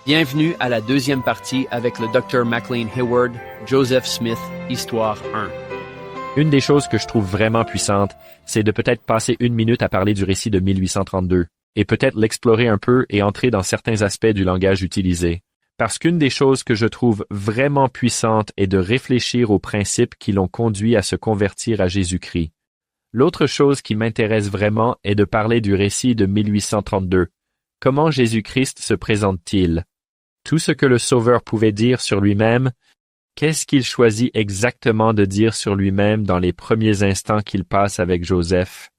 Bienvenue à la deuxième partie avec le Dr. McLean Hayward, Joseph Smith, Histoire 1. Une des choses que je trouve vraiment puissante, c'est de peut-être passer une minute à parler du récit de 1832, et peut-être l'explorer un peu et entrer dans certains aspects du langage utilisé. Parce qu'une des choses que je trouve vraiment puissante est de réfléchir aux principes qui l'ont conduit à se convertir à Jésus-Christ. L'autre chose qui m'intéresse vraiment est de parler du récit de 1832. Comment Jésus-Christ se présente-t-il? Tout ce que le Sauveur pouvait dire sur lui-même, qu'est-ce qu'il choisit exactement de dire sur lui-même dans les premiers instants qu'il passe avec Joseph?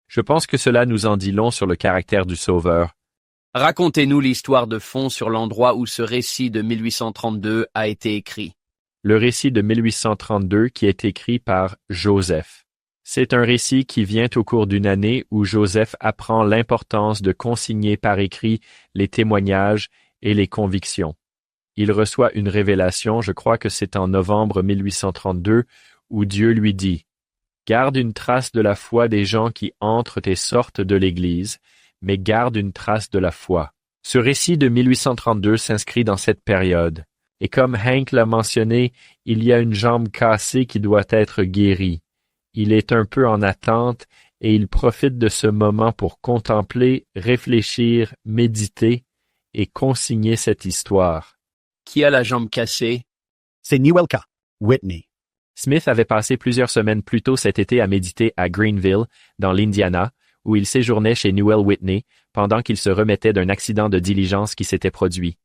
Je pense que cela nous en dit long sur le caractère du Sauveur. Racontez-nous l'histoire de fond sur l'endroit où ce récit de 1832 a été écrit. Le récit de 1832 qui est écrit par Joseph. C'est un récit qui vient au cours d'une année où Joseph apprend l'importance de consigner par écrit les témoignages et les convictions. Il reçoit une révélation, je crois que c'est en novembre 1832, où Dieu lui dit « Garde une trace de la foi des gens qui entrent et sortent de l'Église, mais garde une trace de la foi. » Ce récit de 1832 s'inscrit dans cette période. Et comme Hank l'a mentionné, il y a une jambe cassée qui doit être guérie. Il est un peu en attente et il profite de ce moment pour contempler, réfléchir, méditer et consigner cette histoire. Qui a la jambe cassée? C'est Niwelka, Whitney. Smith avait passé plusieurs semaines plus tôt cet été à méditer à Greenville, dans l'Indiana, où il séjournait chez Newell Whitney pendant qu'il se remettait d'un accident de diligence qui s'était produit.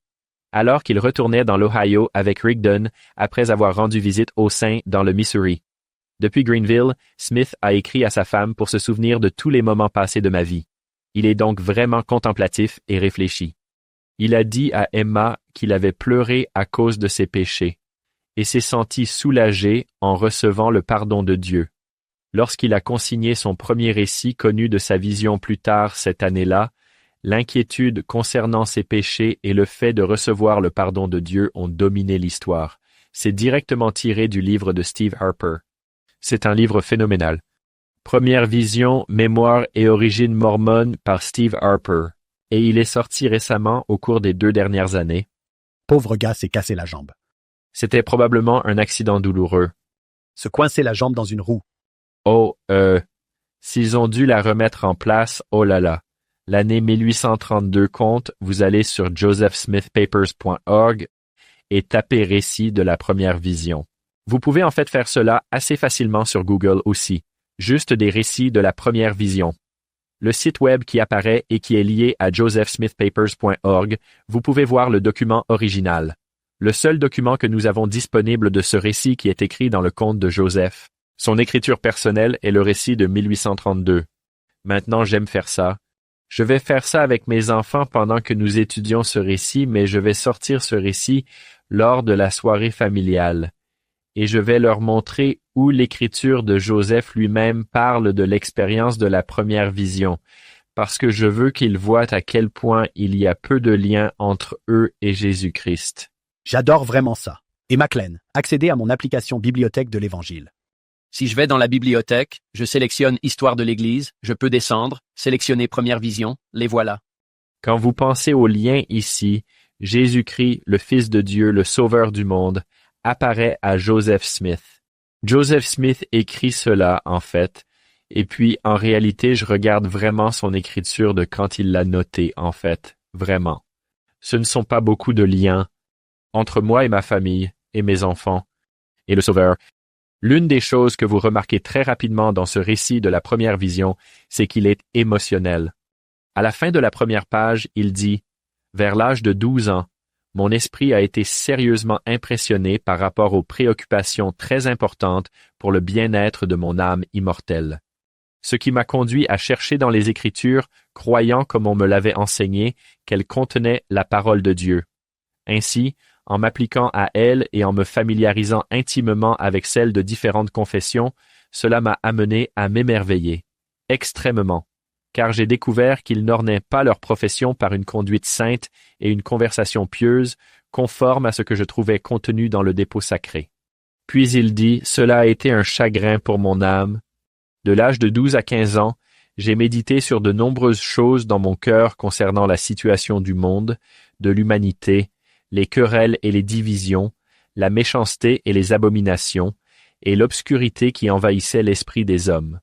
Alors qu'il retournait dans l'Ohio avec Rigdon après avoir rendu visite au Saint dans le Missouri. Depuis Greenville, Smith a écrit à sa femme pour se souvenir de tous les moments passés de ma vie. Il est donc vraiment contemplatif et réfléchi. Il a dit à Emma qu'il avait pleuré à cause de ses péchés et s'est senti soulagé en recevant le pardon de Dieu. Lorsqu'il a consigné son premier récit connu de sa vision plus tard cette année-là, l'inquiétude concernant ses péchés et le fait de recevoir le pardon de Dieu ont dominé l'histoire. C'est directement tiré du livre de Steve Harper. C'est un livre phénoménal. Première vision, mémoire et origine mormone par Steve Harper. Et il est sorti récemment au cours des 2 dernières années. Pauvre gars s'est cassé la jambe. C'était probablement un accident douloureux. Se coincer la jambe dans une roue. Oh, s'ils ont dû la remettre en place, oh là là. L'année 1832 compte, vous allez sur josephsmithpapers.org et tapez récit de la première vision. Vous pouvez en fait faire cela assez facilement sur Google aussi. Juste des récits de la première vision. Le site web qui apparaît et qui est lié à josephsmithpapers.org, vous pouvez voir le document original. Le seul document que nous avons disponible de ce récit qui est écrit dans le conte de Joseph. Son écriture personnelle est le récit de 1832. Maintenant, j'aime faire ça. Je vais faire ça avec mes enfants pendant que nous étudions ce récit, mais je vais sortir ce récit lors de la soirée familiale. Et je vais leur montrer où l'écriture de Joseph lui-même parle de l'expérience de la première vision, parce que je veux qu'ils voient à quel point il y a peu de lien entre eux et Jésus-Christ. J'adore vraiment ça. Et McLean, accédez à mon application Bibliothèque de l'Évangile. Si je vais dans la bibliothèque, je sélectionne Histoire de l'Église, je peux descendre, sélectionner Première Vision, les voilà. Quand vous pensez au lien ici, Jésus-Christ, le Fils de Dieu, le Sauveur du monde, apparaît à Joseph Smith. Joseph Smith écrit cela, en fait, et puis, en réalité, je regarde vraiment son écriture de quand il l'a noté, en fait, vraiment. Ce ne sont pas beaucoup de liens entre moi et ma famille, et mes enfants, et le Sauveur. L'une des choses que vous remarquez très rapidement dans ce récit de la première vision, c'est qu'il est émotionnel. À la fin de la première page, il dit « Vers l'âge de 12 ans, mon esprit a été sérieusement impressionné par rapport aux préoccupations très importantes pour le bien-être de mon âme immortelle. Ce qui m'a conduit à chercher dans les Écritures, croyant comme on me l'avait enseigné, qu'elles contenaient la parole de Dieu. Ainsi, en m'appliquant à elles et en me familiarisant intimement avec celles de différentes confessions, cela m'a amené à m'émerveiller, extrêmement, car j'ai découvert qu'ils n'ornaient pas leur profession par une conduite sainte et une conversation pieuse, conforme à ce que je trouvais contenu dans le dépôt sacré. Puis il dit, cela a été un chagrin pour mon âme. De l'âge de 12 à 15 ans, j'ai médité sur de nombreuses choses dans mon cœur concernant la situation du monde, de l'humanité, les querelles et les divisions, la méchanceté et les abominations, et l'obscurité qui envahissait l'esprit des hommes.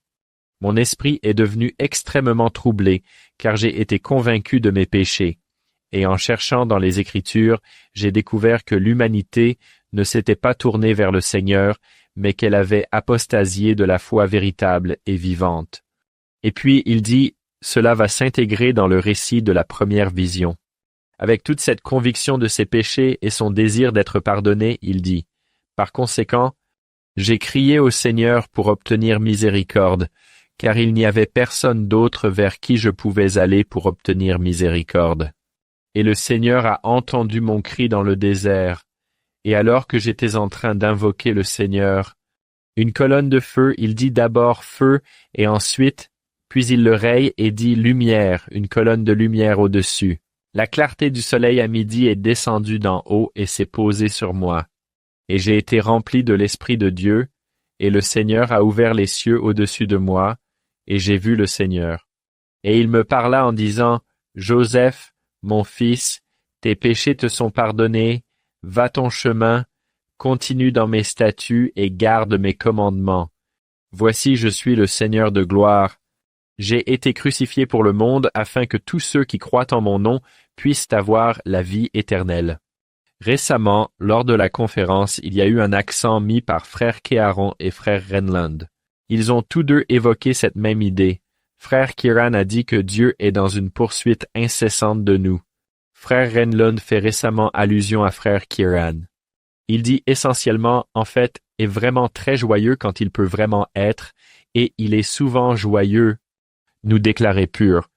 Mon esprit est devenu extrêmement troublé, car j'ai été convaincu de mes péchés, et en cherchant dans les Écritures, j'ai découvert que l'humanité ne s'était pas tournée vers le Seigneur, mais qu'elle avait apostasié de la foi véritable et vivante. Et puis il dit, cela va s'intégrer dans le récit de la première vision. Avec toute cette conviction de ses péchés et son désir d'être pardonné, il dit, par conséquent, j'ai crié au Seigneur pour obtenir miséricorde, car il n'y avait personne d'autre vers qui je pouvais aller pour obtenir miséricorde. Et le Seigneur a entendu mon cri dans le désert, et alors que j'étais en train d'invoquer le Seigneur, une colonne de feu, il dit d'abord feu, et ensuite, puis il le raye et dit lumière, une colonne de lumière au-dessus. La clarté du soleil à midi est descendue d'en haut et s'est posée sur moi. Et j'ai été rempli de l'Esprit de Dieu, et le Seigneur a ouvert les cieux au-dessus de moi, et j'ai vu le Seigneur. Et il me parla en disant, Joseph, mon fils, tes péchés te sont pardonnés, va ton chemin, continue dans mes statuts et garde mes commandements. Voici je suis le Seigneur de gloire. J'ai été crucifié pour le monde afin que tous ceux qui croient en mon nom puissent avoir la vie éternelle. Récemment, lors de la conférence, il y a eu un accent mis par frère Keharon et frère Renland. Ils ont tous deux évoqué cette même idée. Frère Kieran a dit que Dieu est dans une poursuite incessante de nous. Frère Renland fait récemment allusion à frère Kieran. Il dit essentiellement, en fait, est vraiment très joyeux quand il peut vraiment être, et il est souvent joyeux, nous déclarait Pur.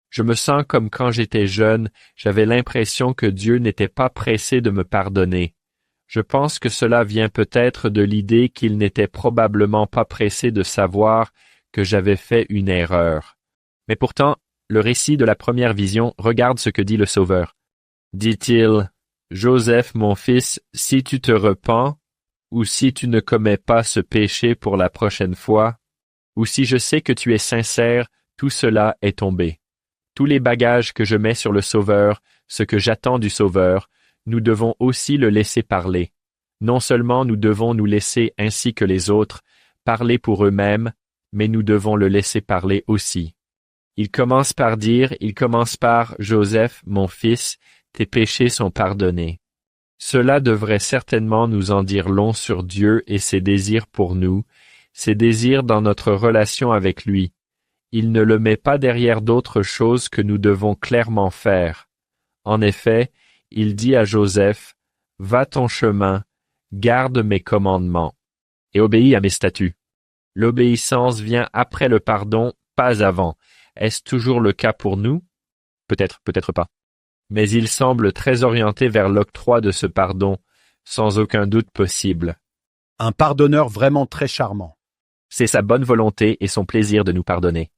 Je me sens comme quand j'étais jeune, j'avais l'impression que Dieu n'était pas pressé de me pardonner. Je pense que cela vient peut-être de l'idée qu'il n'était probablement pas pressé de savoir que j'avais fait une erreur. Mais pourtant, le récit de la première vision regarde ce que dit le Sauveur. Dit-il, Joseph, mon fils, si tu te repens, ou si tu ne commets pas ce péché pour la prochaine fois, ou si je sais que tu es sincère, tout cela est tombé. Tous les bagages que je mets sur le Sauveur, ce que j'attends du Sauveur, nous devons aussi le laisser parler. Non seulement nous devons nous laisser, ainsi que les autres, parler pour eux-mêmes, mais nous devons le laisser parler aussi. Il commence par « Joseph, mon fils, tes péchés sont pardonnés ». Cela devrait certainement nous en dire long sur Dieu et ses désirs pour nous, ses désirs dans notre relation avec lui. Il ne le met pas derrière d'autres choses que nous devons clairement faire. En effet, il dit à Joseph, « Va ton chemin, garde mes commandements, et obéis à mes statuts. » L'obéissance vient après le pardon, pas avant. Est-ce toujours le cas pour nous? Peut-être, peut-être pas. Mais il semble très orienté vers l'octroi de ce pardon, sans aucun doute possible. Un pardonneur vraiment très charmant. C'est sa bonne volonté et son plaisir de nous pardonner.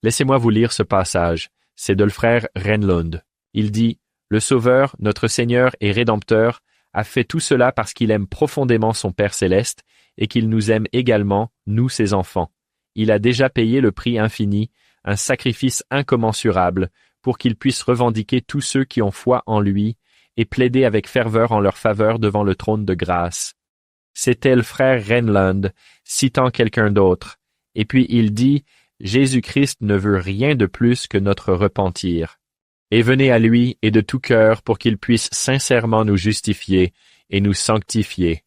Laissez-moi vous lire ce passage. C'est de le frère Renlund. Il dit, « Le Sauveur, notre Seigneur et Rédempteur, a fait tout cela parce qu'il aime profondément son Père céleste et qu'il nous aime également, nous ses enfants. Il a déjà payé le prix infini, un sacrifice incommensurable, pour qu'il puisse revendiquer tous ceux qui ont foi en lui et plaider avec ferveur en leur faveur devant le trône de grâce. » C'était le frère Renland, citant quelqu'un d'autre. Et puis il dit, « Jésus-Christ ne veut rien de plus que notre repentir. Et venez à lui et de tout cœur pour qu'il puisse sincèrement nous justifier et nous sanctifier. »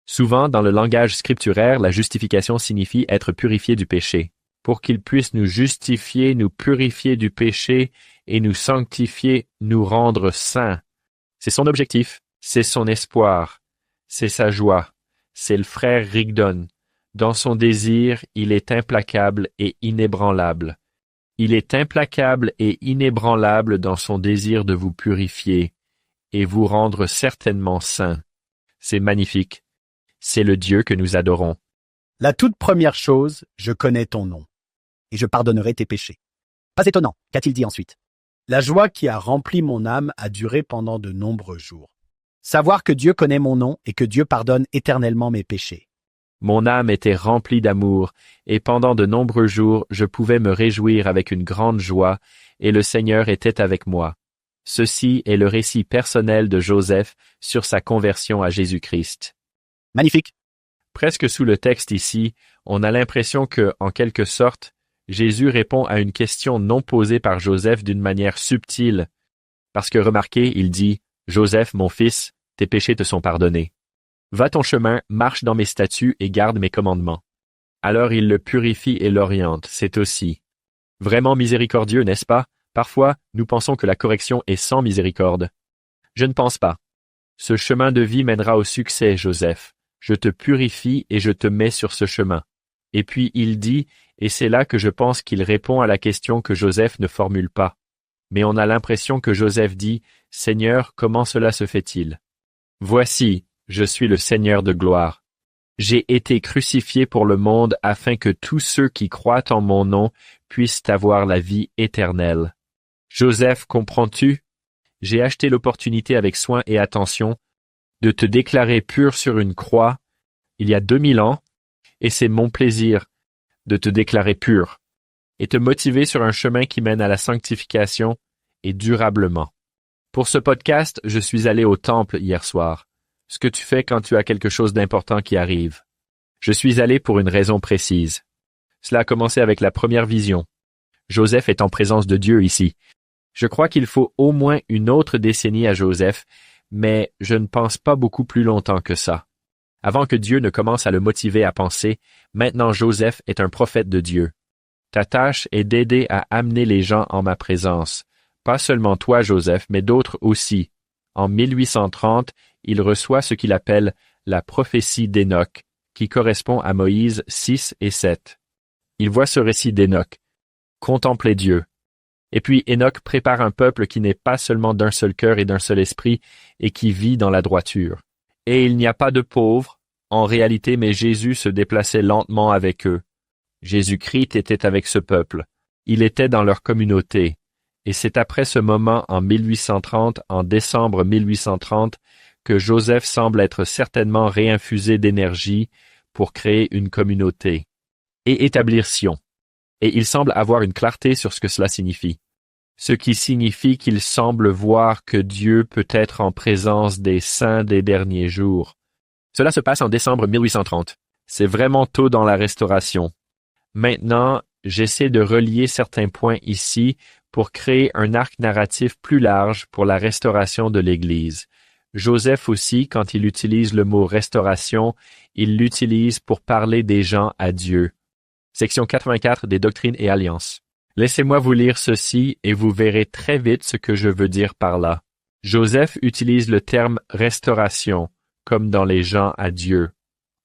Souvent, dans le langage scripturaire, la justification signifie être purifié du péché. Pour qu'il puisse nous justifier, nous purifier du péché et nous sanctifier, nous rendre saints. C'est son objectif, c'est son espoir, c'est sa joie. C'est le frère Rigdon. Dans son désir, il est implacable et inébranlable. Il est implacable et inébranlable dans son désir de vous purifier et vous rendre certainement saints. C'est magnifique. C'est le Dieu que nous adorons. La toute première chose, je connais ton nom, et je pardonnerai tes péchés. Pas étonnant, qu'a-t-il dit ensuite? La joie qui a rempli mon âme a duré pendant de nombreux jours. Savoir que Dieu connaît mon nom et que Dieu pardonne éternellement mes péchés. Mon âme était remplie d'amour, et pendant de nombreux jours je pouvais me réjouir avec une grande joie, et le Seigneur était avec moi. Ceci est le récit personnel de Joseph sur sa conversion à Jésus-Christ. Magnifique. Presque sous le texte ici, on a l'impression que, en quelque sorte, Jésus répond à une question non posée par Joseph d'une manière subtile. Parce que remarquez, il dit « Joseph, mon fils, tes péchés te sont pardonnés. Va ton chemin, marche dans mes statuts et garde mes commandements. » Alors il le purifie et l'oriente, c'est aussi. Vraiment miséricordieux, n'est-ce pas? Parfois, nous pensons que la correction est sans miséricorde. Je ne pense pas. Ce chemin de vie mènera au succès, Joseph. Je te purifie et je te mets sur ce chemin. Et puis il dit, et c'est là que je pense qu'il répond à la question que Joseph ne formule pas. Mais on a l'impression que Joseph dit, « Seigneur, comment cela se fait-il? Voici, je suis le Seigneur de gloire. J'ai été crucifié pour le monde afin que tous ceux qui croient en mon nom puissent avoir la vie éternelle. Joseph, comprends-tu? J'ai acheté l'opportunité avec soin et attention de te déclarer pur sur une croix il y a 2000 ans, et c'est mon plaisir de te déclarer pur et te motiver sur un chemin qui mène à la sanctification et durablement. Pour ce podcast, je suis allé au temple hier soir. Ce que tu fais quand tu as quelque chose d'important qui arrive. Je suis allé pour une raison précise. Cela a commencé avec la première vision. Joseph est en présence de Dieu ici. Je crois qu'il faut au moins une autre décennie à Joseph, mais je ne pense pas beaucoup plus longtemps que ça. Avant que Dieu ne commence à le motiver à penser, maintenant Joseph est un prophète de Dieu. Ta tâche est d'aider à amener les gens en ma présence. Pas seulement toi, Joseph, mais d'autres aussi. En 1830, il reçoit ce qu'il appelle la prophétie d'Hénoch, qui correspond à Moïse 6 et 7. Il voit ce récit d'Hénoch. Contempler Dieu. Et puis Hénoch prépare un peuple qui n'est pas seulement d'un seul cœur et d'un seul esprit, et qui vit dans la droiture. Et il n'y a pas de pauvres, en réalité, mais Jésus se déplaçait lentement avec eux. Jésus-Christ était avec ce peuple. Il était dans leur communauté. Et c'est après ce moment, en 1830, en décembre 1830, que Joseph semble être certainement réinfusé d'énergie pour créer une communauté et établir Sion. Et il semble avoir une clarté sur ce que cela signifie. Ce qui signifie qu'il semble voir que Dieu peut être en présence des saints des derniers jours. Cela se passe en décembre 1830. C'est vraiment tôt dans la restauration. Maintenant, j'essaie de relier certains points ici pour créer un arc narratif plus large pour la restauration de l'Église. Joseph aussi, quand il utilise le mot restauration, il l'utilise pour parler des gens à Dieu. Section 84 des Doctrines et Alliances. Laissez-moi vous lire ceci et vous verrez très vite ce que je veux dire par là. Joseph utilise le terme restauration, comme dans les gens à Dieu.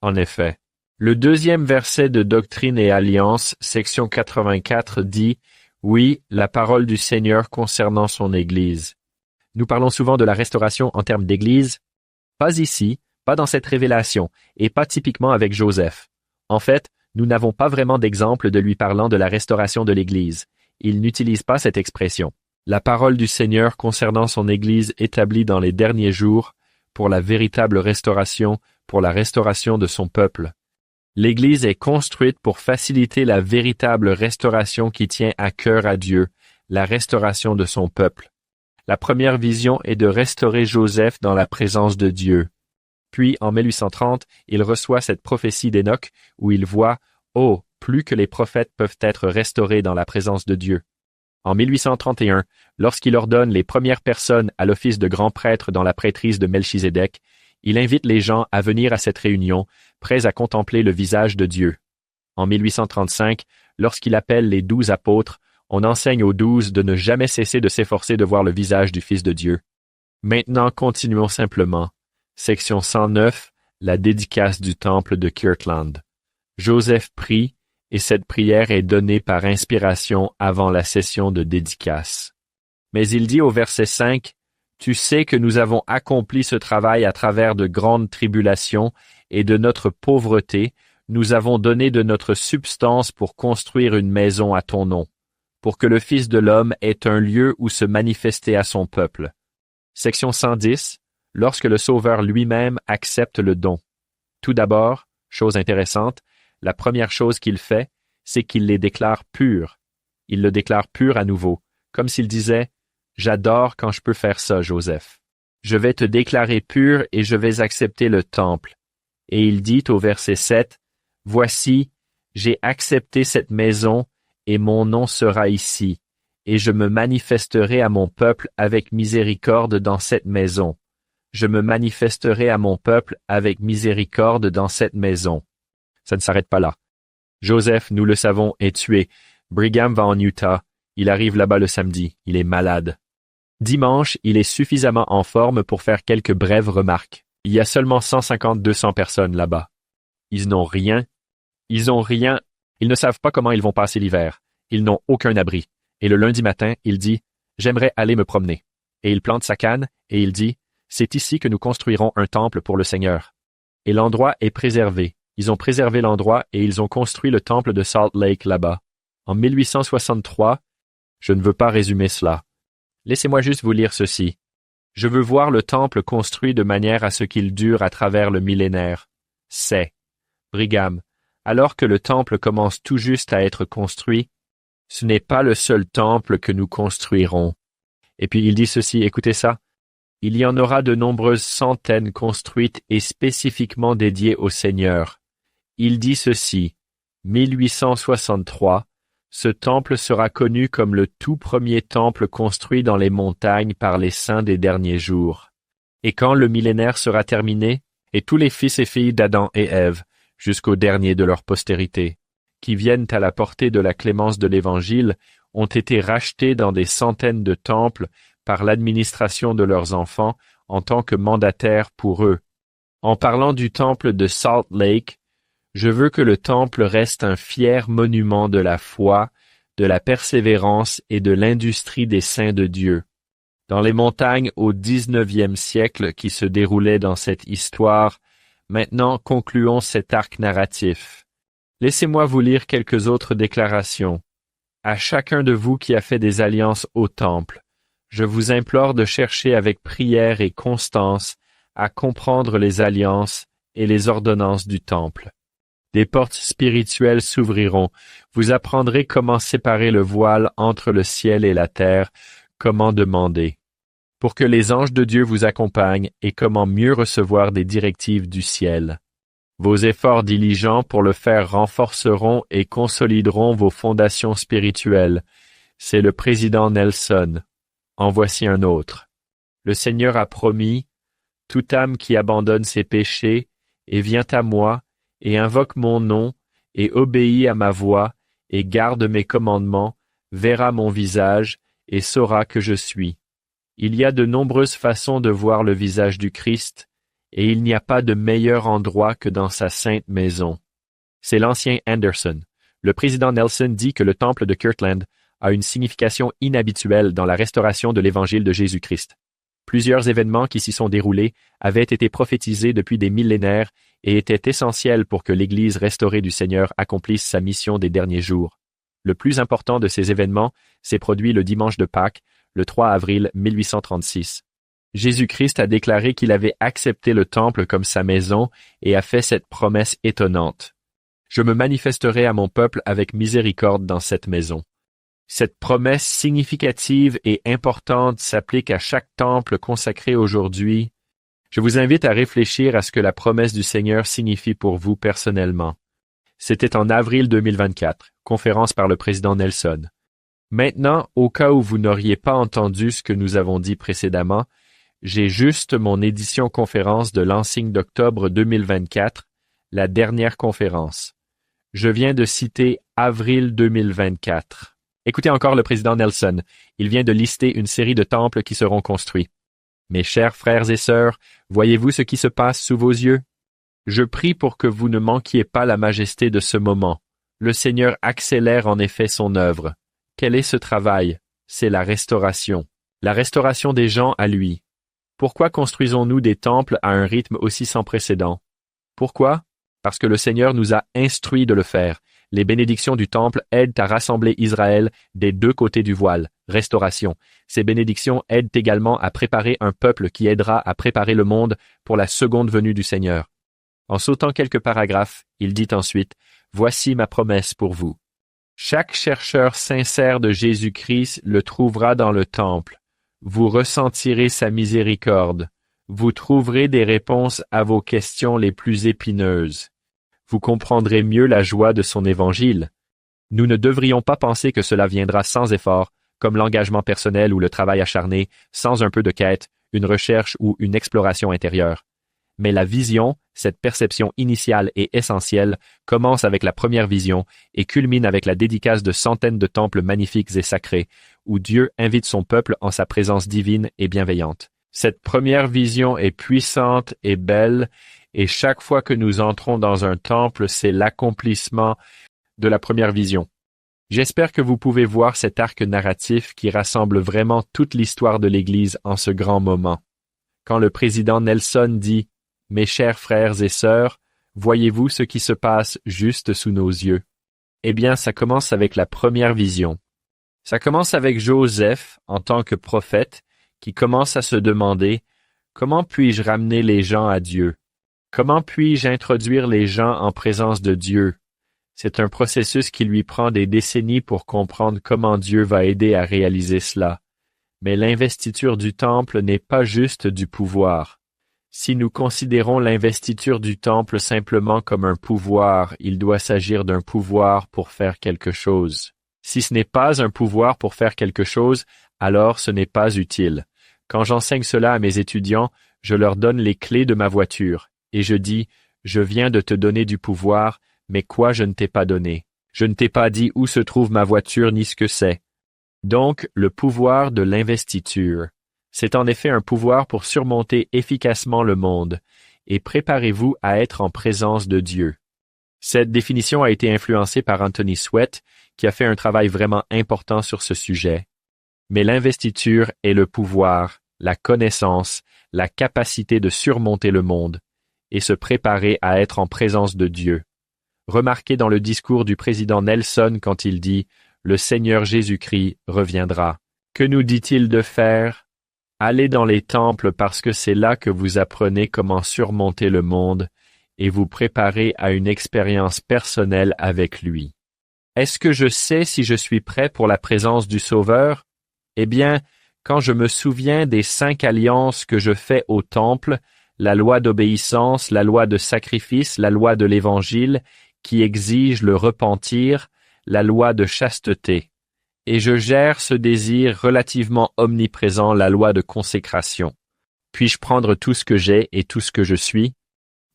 En effet. Le deuxième verset de Doctrines et Alliances, section 84, dit « Oui, la parole du Seigneur concernant son Église ». Nous parlons souvent de la restauration en termes d'Église. Pas ici, pas dans cette révélation, et pas typiquement avec Joseph. En fait, nous n'avons pas vraiment d'exemple de lui parlant de la restauration de l'Église. Il n'utilise pas cette expression. La parole du Seigneur concernant son Église établie dans les derniers jours, pour la véritable restauration, pour la restauration de son peuple. L'Église est construite pour faciliter la véritable restauration qui tient à cœur à Dieu, la restauration de son peuple. La première vision est de restaurer Joseph dans la présence de Dieu. Puis, en 1830, il reçoit cette prophétie d'Hénoch où il voit « Oh, plus que les prophètes peuvent être restaurés dans la présence de Dieu ». En 1831, lorsqu'il ordonne les premières personnes à l'office de grand prêtre dans la prêtrise de Melchizedek, il invite les gens à venir à cette réunion, prêts à contempler le visage de Dieu. En 1835, lorsqu'il appelle les 12 apôtres, on enseigne aux 12 de ne jamais cesser de s'efforcer de voir le visage du Fils de Dieu. Maintenant, continuons simplement. Section 109, la dédicace du temple de Kirtland. Joseph prie, et cette prière est donnée par inspiration avant la session de dédicace. Mais il dit au verset 5, « Tu sais que nous avons accompli ce travail à travers de grandes tribulations, et de notre pauvreté, nous avons donné de notre substance pour construire une maison à ton nom, pour que le Fils de l'homme ait un lieu où se manifester à son peuple. » Section 110, lorsque le Sauveur lui-même accepte le don. Tout d'abord, chose intéressante, la première chose qu'il fait, c'est qu'il les déclare purs. Il le déclare pur à nouveau, comme s'il disait J'adore quand je peux faire ça, Joseph. Je vais te déclarer pur et je vais accepter le temple. Et il dit au verset 7, « Voici, j'ai accepté cette maison et mon nom sera ici, et je me manifesterai à mon peuple avec miséricorde dans cette maison. Je me manifesterai à mon peuple avec miséricorde dans cette maison. » Ça ne s'arrête pas là. Joseph, nous le savons, est tué. Brigham va en Utah. Il arrive là-bas le samedi. Il est malade. Dimanche, il est suffisamment en forme pour faire quelques brèves remarques. Il y a seulement 150-200 personnes là-bas. Ils n'ont rien. Ils ont rien. Ils ne savent pas comment ils vont passer l'hiver. Ils n'ont aucun abri. Et le lundi matin, il dit « J'aimerais aller me promener. » Et il plante sa canne et il dit « C'est ici que nous construirons un temple pour le Seigneur. » Et l'endroit est préservé. Ils ont préservé l'endroit et ils ont construit le temple de Salt Lake là-bas. En 1863, je ne veux pas résumer cela. Laissez-moi juste vous lire ceci. Je veux voir le temple construit de manière à ce qu'il dure à travers le millénaire. C'est Brigham. Alors que le temple commence tout juste à être construit, ce n'est pas le seul temple que nous construirons. Et puis il dit ceci, écoutez ça. Il y en aura de nombreuses centaines construites et spécifiquement dédiées au Seigneur. Il dit ceci, 1863, ce temple sera connu comme le tout premier temple construit dans les montagnes par les saints des derniers jours. Et quand le millénaire sera terminé, et tous les fils et filles d'Adam et Ève, jusqu'au dernier de leur postérité, qui viennent à la portée de la clémence de l'Évangile, ont été rachetés dans des centaines de temples par l'administration de leurs enfants en tant que mandataires pour eux. En parlant du temple de Salt Lake, je veux que le temple reste un fier monument de la foi, de la persévérance et de l'industrie des saints de Dieu. Dans les montagnes au XIXe siècle qui se déroulaient dans cette histoire, maintenant concluons cet arc narratif. Laissez-moi vous lire quelques autres déclarations. À chacun de vous qui a fait des alliances au temple, je vous implore de chercher avec prière et constance à comprendre les alliances et les ordonnances du temple. Des portes spirituelles s'ouvriront. Vous apprendrez comment séparer le voile entre le ciel et la terre, comment demander, pour que les anges de Dieu vous accompagnent et comment mieux recevoir des directives du ciel. Vos efforts diligents pour le faire renforceront et consolideront vos fondations spirituelles. C'est le président Nelson. En voici un autre. Le Seigneur a promis, « Toute âme qui abandonne ses péchés et vient à moi, et invoque mon nom, et obéit à ma voix, et garde mes commandements, verra mon visage, et saura que je suis. » Il y a de nombreuses façons de voir le visage du Christ, et il n'y a pas de meilleur endroit que dans sa sainte maison. C'est l'ancien Anderson. Le président Nelson dit que le temple de Kirtland a une signification inhabituelle dans la restauration de l'Évangile de Jésus-Christ. Plusieurs événements qui s'y sont déroulés avaient été prophétisés depuis des millénaires et étaient essentiels pour que l'Église restaurée du Seigneur accomplisse sa mission des derniers jours. Le plus important de ces événements s'est produit le dimanche de Pâques, le 3 avril 1836. Jésus-Christ a déclaré qu'il avait accepté le temple comme sa maison et a fait cette promesse étonnante. « Je me manifesterai à mon peuple avec miséricorde dans cette maison. » Cette promesse significative et importante s'applique à chaque temple consacré aujourd'hui. Je vous invite à réfléchir à ce que la promesse du Seigneur signifie pour vous personnellement. C'était en avril 2024, conférence par le président Nelson. Maintenant, au cas où vous n'auriez pas entendu ce que nous avons dit précédemment, j'ai juste mon édition conférence de l'ensigne d'octobre 2024, la dernière conférence. Je viens de citer avril 2024. Écoutez encore le président Nelson. Il vient de lister une série de temples qui seront construits. Mes chers frères et sœurs, voyez-vous ce qui se passe sous vos yeux? Je prie pour que vous ne manquiez pas la majesté de ce moment. Le Seigneur accélère en effet son œuvre. Quel est ce travail? C'est la restauration des gens à lui. Pourquoi construisons-nous des temples à un rythme aussi sans précédent? Pourquoi? Parce que le Seigneur nous a instruits de le faire. Les bénédictions du temple aident à rassembler Israël des deux côtés du voile, restauration. Ces bénédictions aident également à préparer un peuple qui aidera à préparer le monde pour la seconde venue du Seigneur. En sautant quelques paragraphes, il dit ensuite, « Voici ma promesse pour vous. Chaque chercheur sincère de Jésus-Christ le trouvera dans le temple. vous ressentirez sa miséricorde. Vous trouverez des réponses à vos questions les plus épineuses. Vous comprendrez mieux la joie de son évangile. Nous ne devrions pas penser que cela viendra sans effort, comme l'engagement personnel ou le travail acharné, sans un peu de quête, une recherche ou une exploration intérieure. Mais la vision, cette perception initiale et essentielle, commence avec la première vision et culmine avec la dédicace de centaines de temples magnifiques et sacrés, où Dieu invite son peuple en sa présence divine et bienveillante. Cette première vision est puissante et belle, et chaque fois que nous entrons dans un temple, c'est l'accomplissement de la première vision. J'espère que vous pouvez voir cet arc narratif qui rassemble vraiment toute l'histoire de l'Église en ce grand moment. Quand le président Nelson dit « Mes chers frères et sœurs, voyez-vous ce qui se passe juste sous nos yeux ?» Eh bien, ça commence avec la première vision. Ça commence avec Joseph, en tant que prophète, qui commence à se demander « Comment puis-je ramener les gens à Dieu? Comment puis-je introduire les gens en présence de Dieu? » C'est un processus qui lui prend des décennies pour comprendre comment Dieu va aider à réaliser cela. Mais l'investiture du temple n'est pas juste du pouvoir. Si nous considérons l'investiture du temple simplement comme un pouvoir, il doit s'agir d'un pouvoir pour faire quelque chose. Si ce n'est pas un pouvoir pour faire quelque chose, alors ce n'est pas utile. Quand j'enseigne cela à mes étudiants, je leur donne les clés de ma voiture, et je dis « Je viens de te donner du pouvoir, mais quoi je ne t'ai pas donné? Je ne t'ai pas dit où se trouve ma voiture ni ce que c'est. » Donc, le pouvoir de l'investiture. C'est en effet un pouvoir pour surmonter efficacement le monde, et préparez-vous à être en présence de Dieu. Cette définition a été influencée par Anthony Sweat, qui a fait un travail vraiment important sur ce sujet. Mais l'investiture est le pouvoir, la connaissance, la capacité de surmonter le monde, et se préparer à être en présence de Dieu. Remarquez dans le discours du président Nelson quand il dit « Le Seigneur Jésus-Christ reviendra ». Que nous dit-il de faire? Allez dans les temples parce que c'est là que vous apprenez comment surmonter le monde et vous préparez à une expérience personnelle avec lui. Est-ce que je sais si je suis prêt pour la présence du Sauveur? Eh bien, quand je me souviens des 5 alliances que je fais au temple, la loi d'obéissance, la loi de sacrifice, la loi de l'Évangile, qui exige le repentir, la loi de chasteté. Et je gère ce désir relativement omniprésent, la loi de consécration. Puis-je prendre tout ce que j'ai et tout ce que je suis,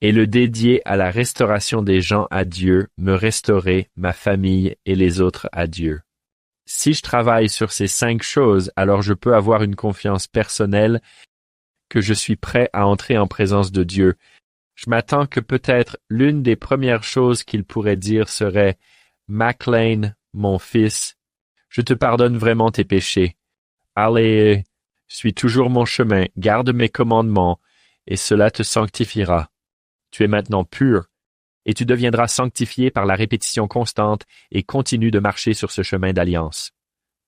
et le dédier à la restauration des gens à Dieu, me restaurer, ma famille et les autres à Dieu. Si je travaille sur ces 5 choses, alors je peux avoir une confiance personnelle que je suis prêt à entrer en présence de Dieu. Je m'attends que peut-être l'une des premières choses qu'il pourrait dire serait « Maclean, mon fils, je te pardonne vraiment tes péchés. Allez, suis toujours mon chemin, garde mes commandements, et cela te sanctifiera. Tu es maintenant pur, et tu deviendras sanctifié par la répétition constante et continue de marcher sur ce chemin d'alliance. »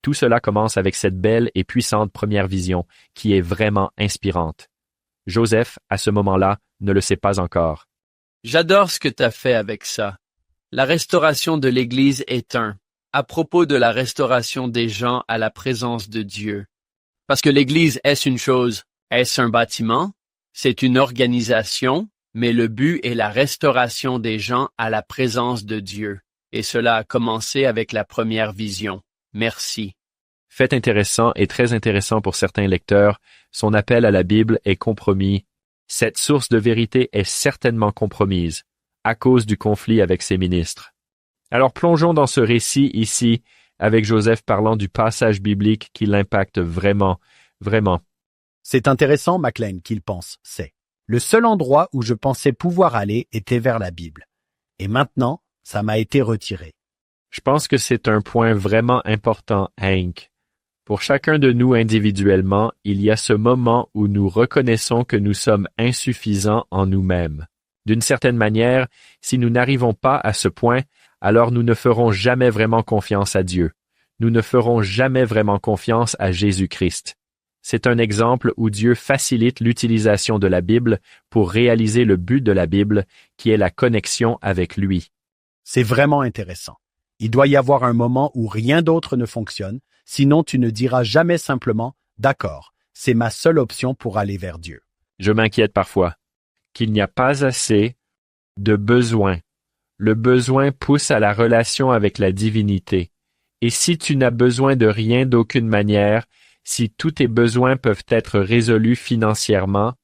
Tout cela commence avec cette belle et puissante première vision qui est vraiment inspirante. Joseph, à ce moment-là, ne le sait pas encore. J'adore ce que tu as fait avec ça. La restauration de l'Église est à propos de la restauration des gens à la présence de Dieu. Parce que l'Église, est-ce une chose? Est-ce un bâtiment? C'est une organisation, mais le but est la restauration des gens à la présence de Dieu. Et cela a commencé avec la première vision. Merci. Fait intéressant et très intéressant pour certains lecteurs, son appel à la Bible est compromis. Cette source de vérité est certainement compromise, à cause du conflit avec ses ministres. Alors plongeons dans ce récit ici, avec Joseph parlant du passage biblique qui l'impacte vraiment, vraiment. C'est intéressant, Maclean, qu'il pense, c'est. Le seul endroit où je pensais pouvoir aller était vers la Bible. Et maintenant, ça m'a été retiré. Je pense que c'est un point vraiment important, Hank. Pour chacun de nous individuellement, il y a ce moment où nous reconnaissons que nous sommes insuffisants en nous-mêmes. D'une certaine manière, si nous n'arrivons pas à ce point, alors nous ne ferons jamais vraiment confiance à Dieu. Nous ne ferons jamais vraiment confiance à Jésus-Christ. C'est un exemple où Dieu facilite l'utilisation de la Bible pour réaliser le but de la Bible, qui est la connexion avec lui. C'est vraiment intéressant. Il doit y avoir un moment où rien d'autre ne fonctionne, sinon tu ne diras jamais simplement d'accord, c'est ma seule option pour aller vers Dieu. Je m'inquiète parfois qu'il n'y a pas assez de besoin. Le besoin pousse à la relation avec la divinité. Et si tu n'as besoin de rien d'aucune manière, si tous tes besoins peuvent être résolus financièrement,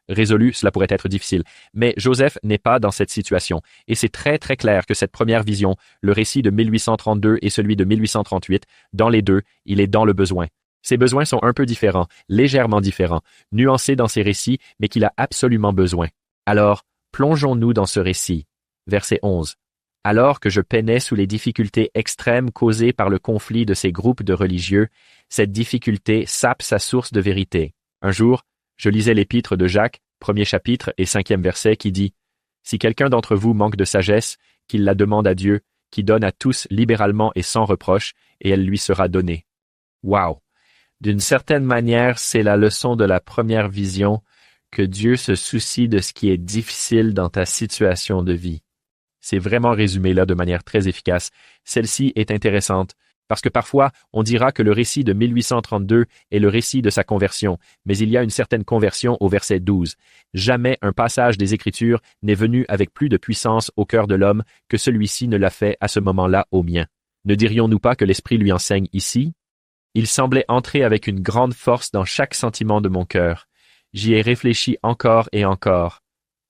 cela pourrait être difficile. Mais Joseph n'est pas dans cette situation. Et c'est très très clair que cette première vision, le récit de 1832 et celui de 1838, dans les deux, il est dans le besoin. Ses besoins sont un peu différents, légèrement différents, nuancés dans ses récits, mais qu'il a absolument besoin. Alors, plongeons-nous dans ce récit. Verset 11. Alors que je peinais sous les difficultés extrêmes causées par le conflit de ces groupes de religieux, cette difficulté sape sa source de vérité. Un jour, je lisais l'épître de Jacques, 1er chapitre et 5e verset, qui dit « Si quelqu'un d'entre vous manque de sagesse, qu'il la demande à Dieu, qui donne à tous libéralement et sans reproche, et elle lui sera donnée. » Wow! D'une certaine manière, c'est la leçon de la première vision, que Dieu se soucie de ce qui est difficile dans ta situation de vie. C'est vraiment résumé là de manière très efficace. Celle-ci est intéressante, parce que parfois, on dira que le récit de 1832 est le récit de sa conversion, mais il y a une certaine conversion au verset 12. Jamais un passage des Écritures n'est venu avec plus de puissance au cœur de l'homme que celui-ci ne l'a fait à ce moment-là au mien. Ne dirions-nous pas que l'Esprit lui enseigne ici? Il semblait entrer avec une grande force dans chaque sentiment de mon cœur. J'y ai réfléchi encore et encore.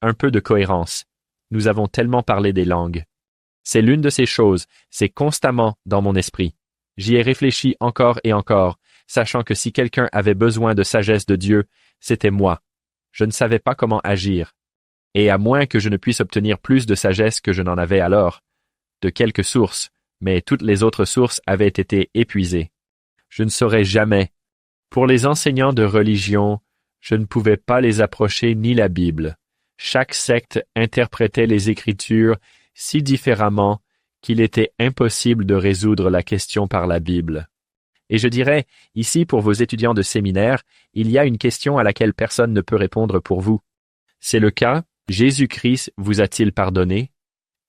Un peu de cohérence. Nous avons tellement parlé des langues. C'est l'une de ces choses, c'est constamment dans mon esprit. J'y ai réfléchi encore et encore, sachant que si quelqu'un avait besoin de sagesse de Dieu, c'était moi. Je ne savais pas comment agir. Et à moins que je ne puisse obtenir plus de sagesse que je n'en avais alors, de quelques sources, mais toutes les autres sources avaient été épuisées. Je ne saurais jamais. Pour les enseignants de religion, je ne pouvais pas les approcher ni la Bible. Chaque secte interprétait les Écritures si différemment qu'il était impossible de résoudre la question par la Bible. Et je dirais, ici pour vos étudiants de séminaire, il y a une question à laquelle personne ne peut répondre pour vous. C'est le cas, Jésus-Christ vous a-t-il pardonné?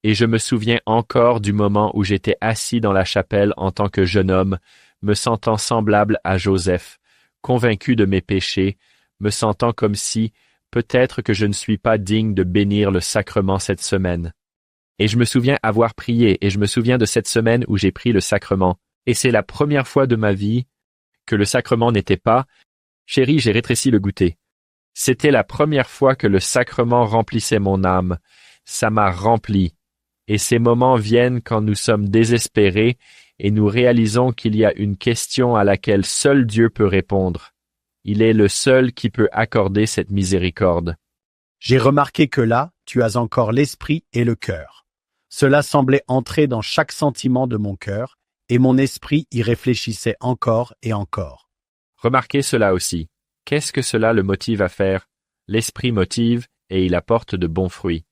Et je me souviens encore du moment où j'étais assis dans la chapelle en tant que jeune homme, me sentant semblable à Joseph, convaincu de mes péchés, me sentant comme si, peut-être que je ne suis pas digne de bénir le sacrement cette semaine. Et je me souviens avoir prié, et je me souviens de cette semaine où j'ai pris le sacrement. Et c'est la première fois de ma vie que le sacrement n'était pas « Chérie, j'ai rétréci le goûter ». C'était la première fois que le sacrement remplissait mon âme. Ça m'a rempli. Et ces moments viennent quand nous sommes désespérés et nous réalisons qu'il y a une question à laquelle seul Dieu peut répondre. Il est le seul qui peut accorder cette miséricorde. J'ai remarqué que là, tu as encore l'esprit et le cœur. Cela semblait entrer dans chaque sentiment de mon cœur, et mon esprit y réfléchissait encore et encore. Remarquez cela aussi. Qu'est-ce que cela le motive à faire? L'esprit motive et il apporte de bons fruits.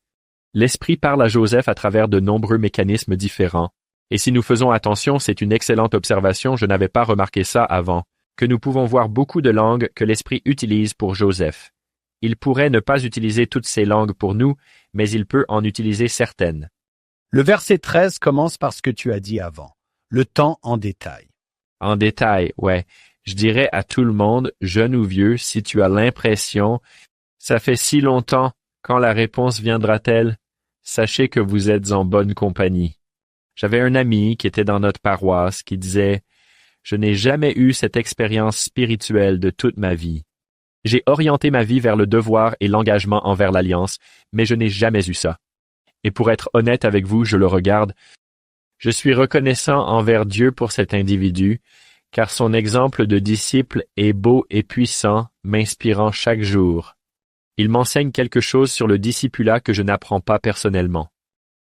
L'esprit parle à Joseph à travers de nombreux mécanismes différents. Et si nous faisons attention, c'est une excellente observation, je n'avais pas remarqué ça avant, que nous pouvons voir beaucoup de langues que l'esprit utilise pour Joseph. Il pourrait ne pas utiliser toutes ces langues pour nous, mais il peut en utiliser certaines. Le verset 13 commence par ce que tu as dit avant, le temps en détail. En détail, ouais. Je dirais à tout le monde, jeune ou vieux, si tu as l'impression « ça fait si longtemps, quand la réponse viendra-t-elle ?» Sachez que vous êtes en bonne compagnie. J'avais un ami qui était dans notre paroisse qui disait « Je n'ai jamais eu cette expérience spirituelle de toute ma vie. J'ai orienté ma vie vers le devoir et l'engagement envers l'Alliance, mais je n'ai jamais eu ça. Et pour être honnête avec vous, je le regarde. Je suis reconnaissant envers Dieu pour cet individu, car son exemple de disciple est beau et puissant, m'inspirant chaque jour. Il m'enseigne quelque chose sur le discipulat que je n'apprends pas personnellement.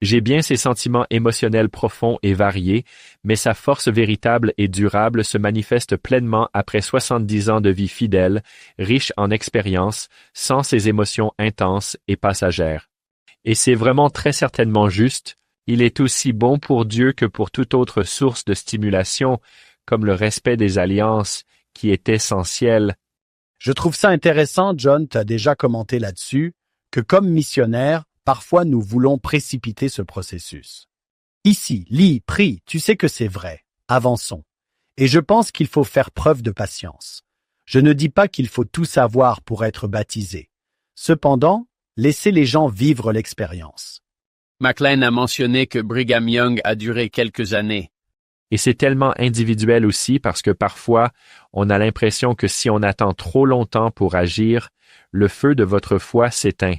J'ai bien ses sentiments émotionnels profonds et variés, mais sa force véritable et durable se manifeste pleinement après 70 ans de vie fidèle, riche en expérience, sans ses émotions intenses et passagères. Et c'est vraiment très certainement juste, il est aussi bon pour Dieu que pour toute autre source de stimulation, comme le respect des alliances, qui est essentiel. Je trouve ça intéressant, John, tu as déjà commenté là-dessus, que comme missionnaire, parfois nous voulons précipiter ce processus. Ici, lis, prie, tu sais que c'est vrai. Avançons. Et je pense qu'il faut faire preuve de patience. Je ne dis pas qu'il faut tout savoir pour être baptisé. Cependant, laissez les gens vivre l'expérience. McLean a mentionné que Brigham Young a duré quelques années. Et c'est tellement individuel aussi parce que parfois, on a l'impression que si on attend trop longtemps pour agir, le feu de votre foi s'éteint.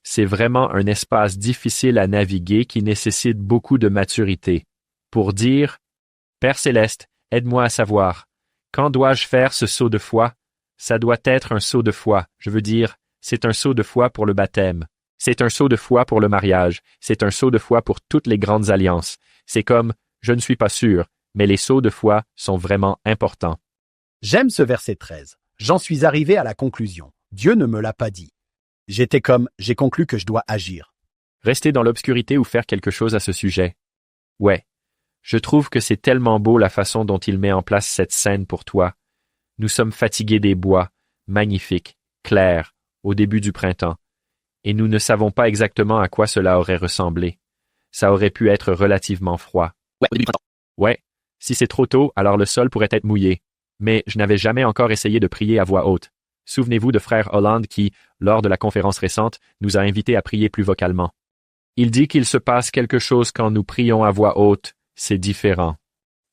C'est vraiment un espace difficile à naviguer qui nécessite beaucoup de maturité. Pour dire « Père céleste, aide-moi à savoir, quand dois-je faire ce saut de foi? Ça doit être un saut de foi, je veux dire, c'est un saut de foi pour le baptême. C'est un saut de foi pour le mariage. C'est un saut de foi pour toutes les grandes alliances. C'est comme « Je ne suis pas sûr ». Mais les sauts de foi sont vraiment importants. J'aime ce verset 13. J'en suis arrivé à la conclusion. Dieu ne me l'a pas dit. J'étais comme, j'ai conclu que je dois agir. Rester dans l'obscurité ou faire quelque chose à ce sujet. Ouais. Je trouve que c'est tellement beau la façon dont il met en place cette scène pour toi. Nous sommes fatigués des bois, magnifiques, clairs, au début du printemps. Et nous ne savons pas exactement à quoi cela aurait ressemblé. Ça aurait pu être relativement froid. Ouais, au début du printemps. Ouais. Si c'est trop tôt, alors le sol pourrait être mouillé. Mais je n'avais jamais encore essayé de prier à voix haute. Souvenez-vous de frère Holland qui, lors de la conférence récente, nous a invités à prier plus vocalement. Il dit qu'il se passe quelque chose quand nous prions à voix haute. C'est différent.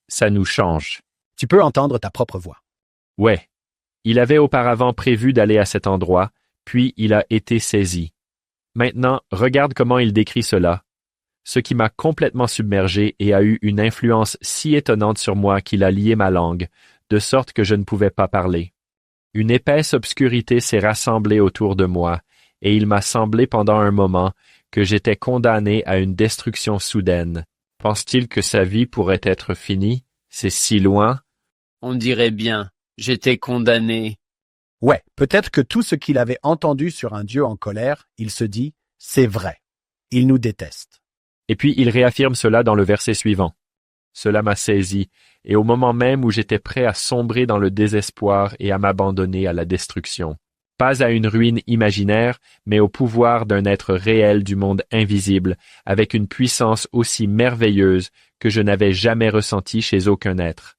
Ça nous change. Tu peux entendre ta propre voix. Ouais. Il avait auparavant prévu d'aller à cet endroit, puis il a été saisi. Maintenant, regarde comment il décrit cela. Ce qui m'a complètement submergé et a eu une influence si étonnante sur moi qu'il a lié ma langue, de sorte que je ne pouvais pas parler. Une épaisse obscurité s'est rassemblée autour de moi, et il m'a semblé pendant un moment que j'étais condamné à une destruction soudaine. Pense-t-il que sa vie pourrait être finie? C'est si loin? On dirait bien, j'étais condamné. Ouais, peut-être que tout ce qu'il avait entendu sur un Dieu en colère, il se dit, c'est vrai. Il nous déteste. Et puis il réaffirme cela dans le verset suivant. Cela m'a saisi, et au moment même où j'étais prêt à sombrer dans le désespoir et à m'abandonner à la destruction. Pas à une ruine imaginaire, mais au pouvoir d'un être réel du monde invisible, avec une puissance aussi merveilleuse que je n'avais jamais ressentie chez aucun être.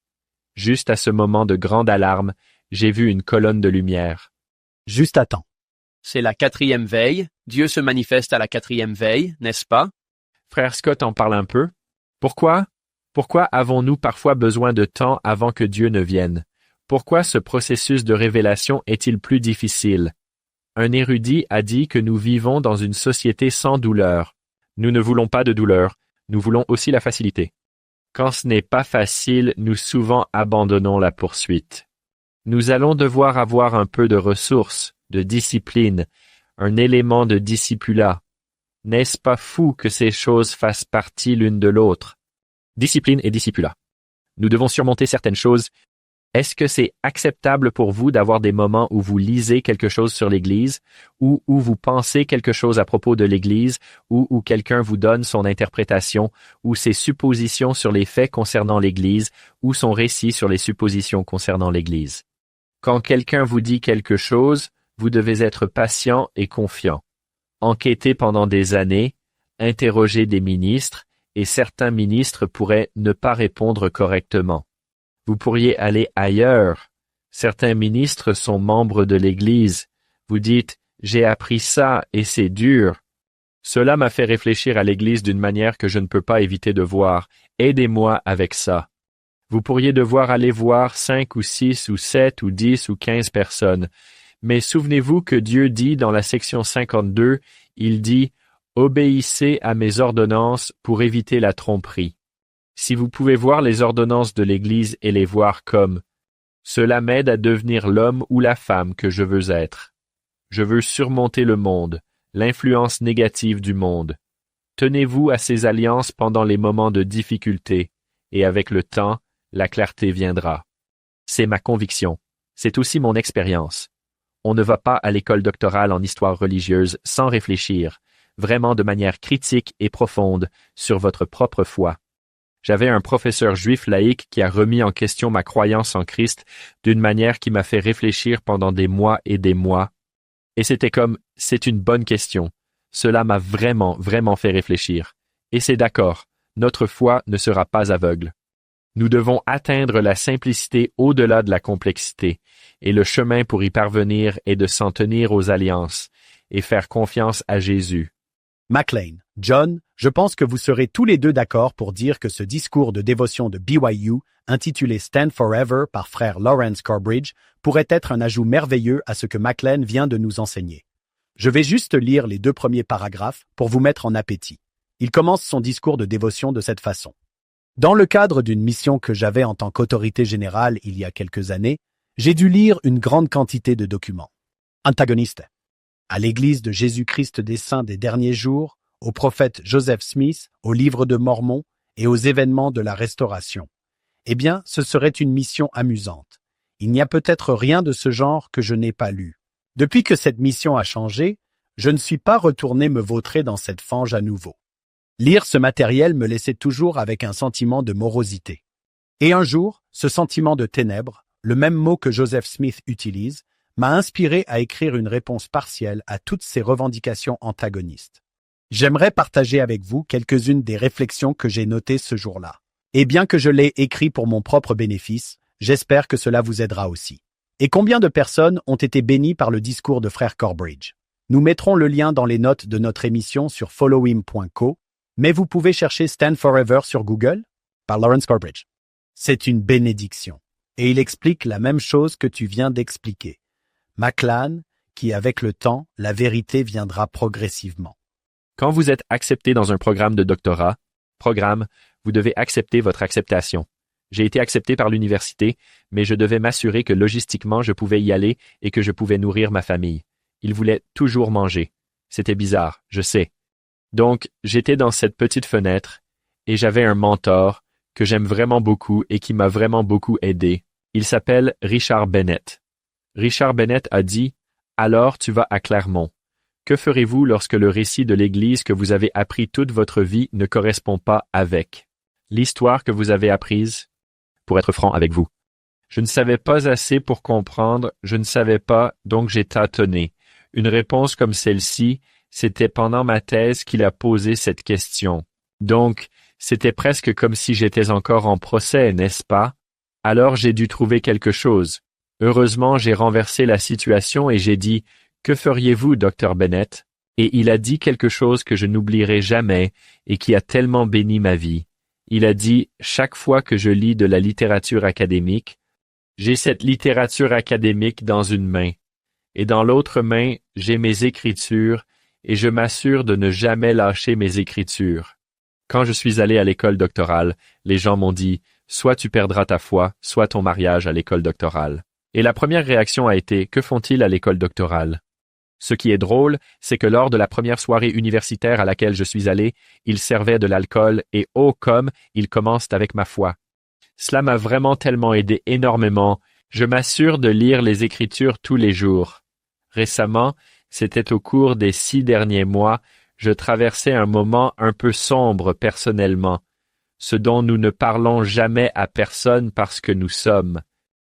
Juste à ce moment de grande alarme, j'ai vu une colonne de lumière. Juste à temps. C'est la 4e veille. Dieu se manifeste à la 4e veille, n'est-ce pas? Frère Scott en parle un peu. Pourquoi? Pourquoi avons-nous parfois besoin de temps avant que Dieu ne vienne? Pourquoi ce processus de révélation est-il plus difficile? Un érudit a dit que nous vivons dans une société sans douleur. Nous ne voulons pas de douleur, nous voulons aussi la facilité. Quand ce n'est pas facile, nous souvent abandonnons la poursuite. Nous allons devoir avoir un peu de ressources, de discipline, un élément de discipulat. N'est-ce pas fou que ces choses fassent partie l'une de l'autre? Discipline et discipulat. Nous devons surmonter certaines choses. Est-ce que c'est acceptable pour vous d'avoir des moments où vous lisez quelque chose sur l'Église, ou où vous pensez quelque chose à propos de l'Église, ou où quelqu'un vous donne son interprétation, ou ses suppositions sur les faits concernant l'Église, ou son récit sur les suppositions concernant l'Église? Quand quelqu'un vous dit quelque chose, vous devez être patient et confiant. Enquêter pendant des années, interroger des ministres, et certains ministres pourraient ne pas répondre correctement. Vous pourriez aller ailleurs. Certains ministres sont membres de l'Église. Vous dites « J'ai appris ça et c'est dur ». Cela m'a fait réfléchir à l'Église d'une manière que je ne peux pas éviter de voir. Aidez-moi avec ça. Vous pourriez devoir aller voir 5 ou 6 ou 7 ou 10 ou 15 personnes. Mais souvenez-vous que Dieu dit dans la section 52, il dit « Obéissez à mes ordonnances pour éviter la tromperie ». Si vous pouvez voir les ordonnances de l'Église et les voir comme « Cela m'aide à devenir l'homme ou la femme que je veux être. Je veux surmonter le monde, l'influence négative du monde. Tenez-vous à ces alliances pendant les moments de difficulté, et avec le temps, la clarté viendra. » C'est ma conviction. C'est aussi mon expérience. On ne va pas à l'école doctorale en histoire religieuse sans réfléchir, vraiment de manière critique et profonde, sur votre propre foi. J'avais un professeur juif laïque qui a remis en question ma croyance en Christ d'une manière qui m'a fait réfléchir pendant des mois et des mois. Et c'était comme, c'est une bonne question. Cela m'a vraiment fait réfléchir. Et c'est d'accord, notre foi ne sera pas aveugle. Nous devons atteindre la simplicité au-delà de la complexité, et le chemin pour y parvenir est de s'en tenir aux alliances et faire confiance à Jésus. McLean, John, je pense que vous serez tous les deux d'accord pour dire que ce discours de dévotion de BYU, intitulé Stand Forever par frère Lawrence Corbridge, pourrait être un ajout merveilleux à ce que McLean vient de nous enseigner. Je vais juste lire les 2 premiers paragraphes pour vous mettre en appétit. Il commence son discours de dévotion de cette façon. Dans le cadre d'une mission que j'avais en tant qu'autorité générale il y a quelques années, j'ai dû lire une grande quantité de documents. Antagoniste. À l'Église de Jésus-Christ des Saints des derniers jours, au prophète Joseph Smith, au Livre de Mormon et aux événements de la Restauration. Eh bien, ce serait une mission amusante. Il n'y a peut-être rien de ce genre que je n'ai pas lu. Depuis que cette mission a changé, je ne suis pas retourné me vautrer dans cette fange à nouveau. Lire ce matériel me laissait toujours avec un sentiment de morosité. Et un jour, ce sentiment de ténèbres, le même mot que Joseph Smith utilise, m'a inspiré à écrire une réponse partielle à toutes ces revendications antagonistes. J'aimerais partager avec vous quelques-unes des réflexions que j'ai notées ce jour-là. Et bien que je l'ai écrit pour mon propre bénéfice, j'espère que cela vous aidera aussi. Et combien de personnes ont été bénies par le discours de frère Corbridge? Nous mettrons le lien dans les notes de notre émission sur followhim.co, mais vous pouvez chercher Stand Forever sur Google par Lawrence Corbridge. C'est une bénédiction. Et il explique la même chose que tu viens d'expliquer. McLean, qui avec le temps, la vérité viendra progressivement. Quand vous êtes accepté dans un programme de doctorat, vous devez accepter votre acceptation. J'ai été accepté par l'université, mais je devais m'assurer que logistiquement je pouvais y aller et que je pouvais nourrir ma famille. Ils voulaient toujours manger. C'était bizarre, je sais. Donc, j'étais dans cette petite fenêtre, et j'avais un mentor que j'aime vraiment beaucoup et qui m'a vraiment beaucoup aidé. Il s'appelle Richard Bennett. Richard Bennett a dit « Alors tu vas à Clermont. Que ferez-vous lorsque le récit de l'Église que vous avez appris toute votre vie ne correspond pas avec l'histoire que vous avez apprise? » Pour être franc avec vous. Je ne savais pas assez pour comprendre, je ne savais pas, donc j'ai tâtonné. Une réponse comme celle-ci, c'était pendant ma thèse qu'il a posé cette question. Donc, c'était presque comme si j'étais encore en procès, n'est-ce pas? Alors j'ai dû trouver quelque chose. Heureusement, j'ai renversé la situation et j'ai dit « Que feriez-vous, Dr. Bennett ?» Et il a dit quelque chose que je n'oublierai jamais et qui a tellement béni ma vie. Il a dit « Chaque fois que je lis de la littérature académique, j'ai cette littérature académique dans une main, et dans l'autre main, j'ai mes écritures, et je m'assure de ne jamais lâcher mes écritures. Quand je suis allé à l'école doctorale, les gens m'ont dit « Soit tu perdras ta foi, soit ton mariage à l'école doctorale. » Et la première réaction a été « Que font-ils à l'école doctorale ?» Ce qui est drôle, c'est que lors de la première soirée universitaire à laquelle je suis allé, ils servaient de l'alcool et oh comme ils commencent avec ma foi. Cela m'a vraiment tellement aidé énormément. Je m'assure de lire les Écritures tous les jours. Récemment, c'était au cours des 6 derniers mois, je traversais un moment un peu sombre personnellement, ce dont nous ne parlons jamais à personne parce que nous sommes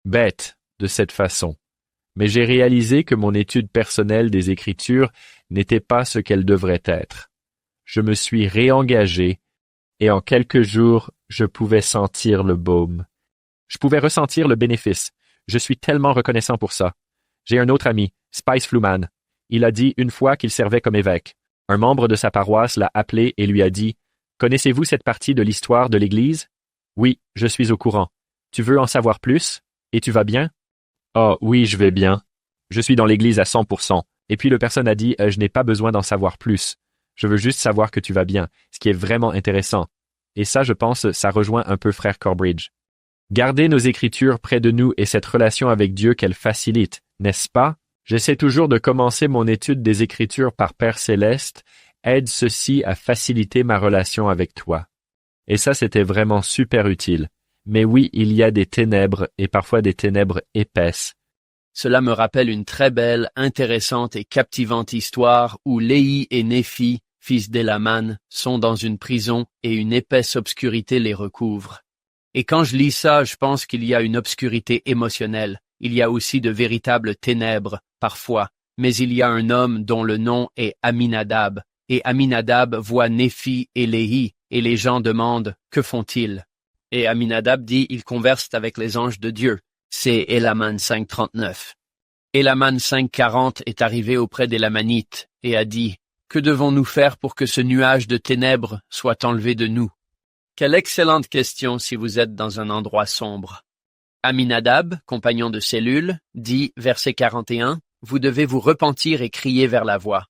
bêtes de cette façon. Mais j'ai réalisé que mon étude personnelle des Écritures n'était pas ce qu'elle devrait être. Je me suis réengagé, et en quelques jours, je pouvais sentir le baume. Je pouvais ressentir le bénéfice. Je suis tellement reconnaissant pour ça. J'ai un autre ami, Spice Fluman. Il a dit une fois qu'il servait comme évêque. Un membre de sa paroisse l'a appelé et lui a dit « Connaissez-vous cette partie de l'histoire de l'Église? » « Oui, je suis au courant. Tu veux en savoir plus? Et tu vas bien? » « Oh, oui, je vais bien. Je suis dans l'Église à 100%. » Et puis le personne a dit « Je n'ai pas besoin d'en savoir plus. Je veux juste savoir que tu vas bien, ce qui est vraiment intéressant. » Et ça, je pense, ça rejoint un peu frère Corbridge. Garder nos Écritures près de nous et cette relation avec Dieu qu'elle facilite, n'est-ce pas? J'essaie toujours de commencer mon étude des Écritures par Père Céleste, aide ceci à faciliter ma relation avec toi. Et ça, c'était vraiment super utile. Mais oui, il y a des ténèbres et parfois des ténèbres épaisses. Cela me rappelle une très belle, intéressante et captivante histoire où Léhi et Néphi, fils d'Élaman, sont dans une prison et une épaisse obscurité les recouvre. Et quand je lis ça, je pense qu'il y a une obscurité émotionnelle. Il y a aussi de véritables ténèbres, parfois. Mais il y a un homme dont le nom est Aminadab. Et Aminadab voit Néphi et Léhi, et les gens demandent « Que font-ils » Et Aminadab dit, ils conversent avec les anges de Dieu. C'est Élaman 5.39. Élaman 5.40 est arrivé auprès des Lamanites et a dit, que devons-nous faire pour que ce nuage de ténèbres soit enlevé de nous? Quelle excellente question si vous êtes dans un endroit sombre. Aminadab, compagnon de cellule, dit, verset 41, vous devez vous repentir et crier vers la voix,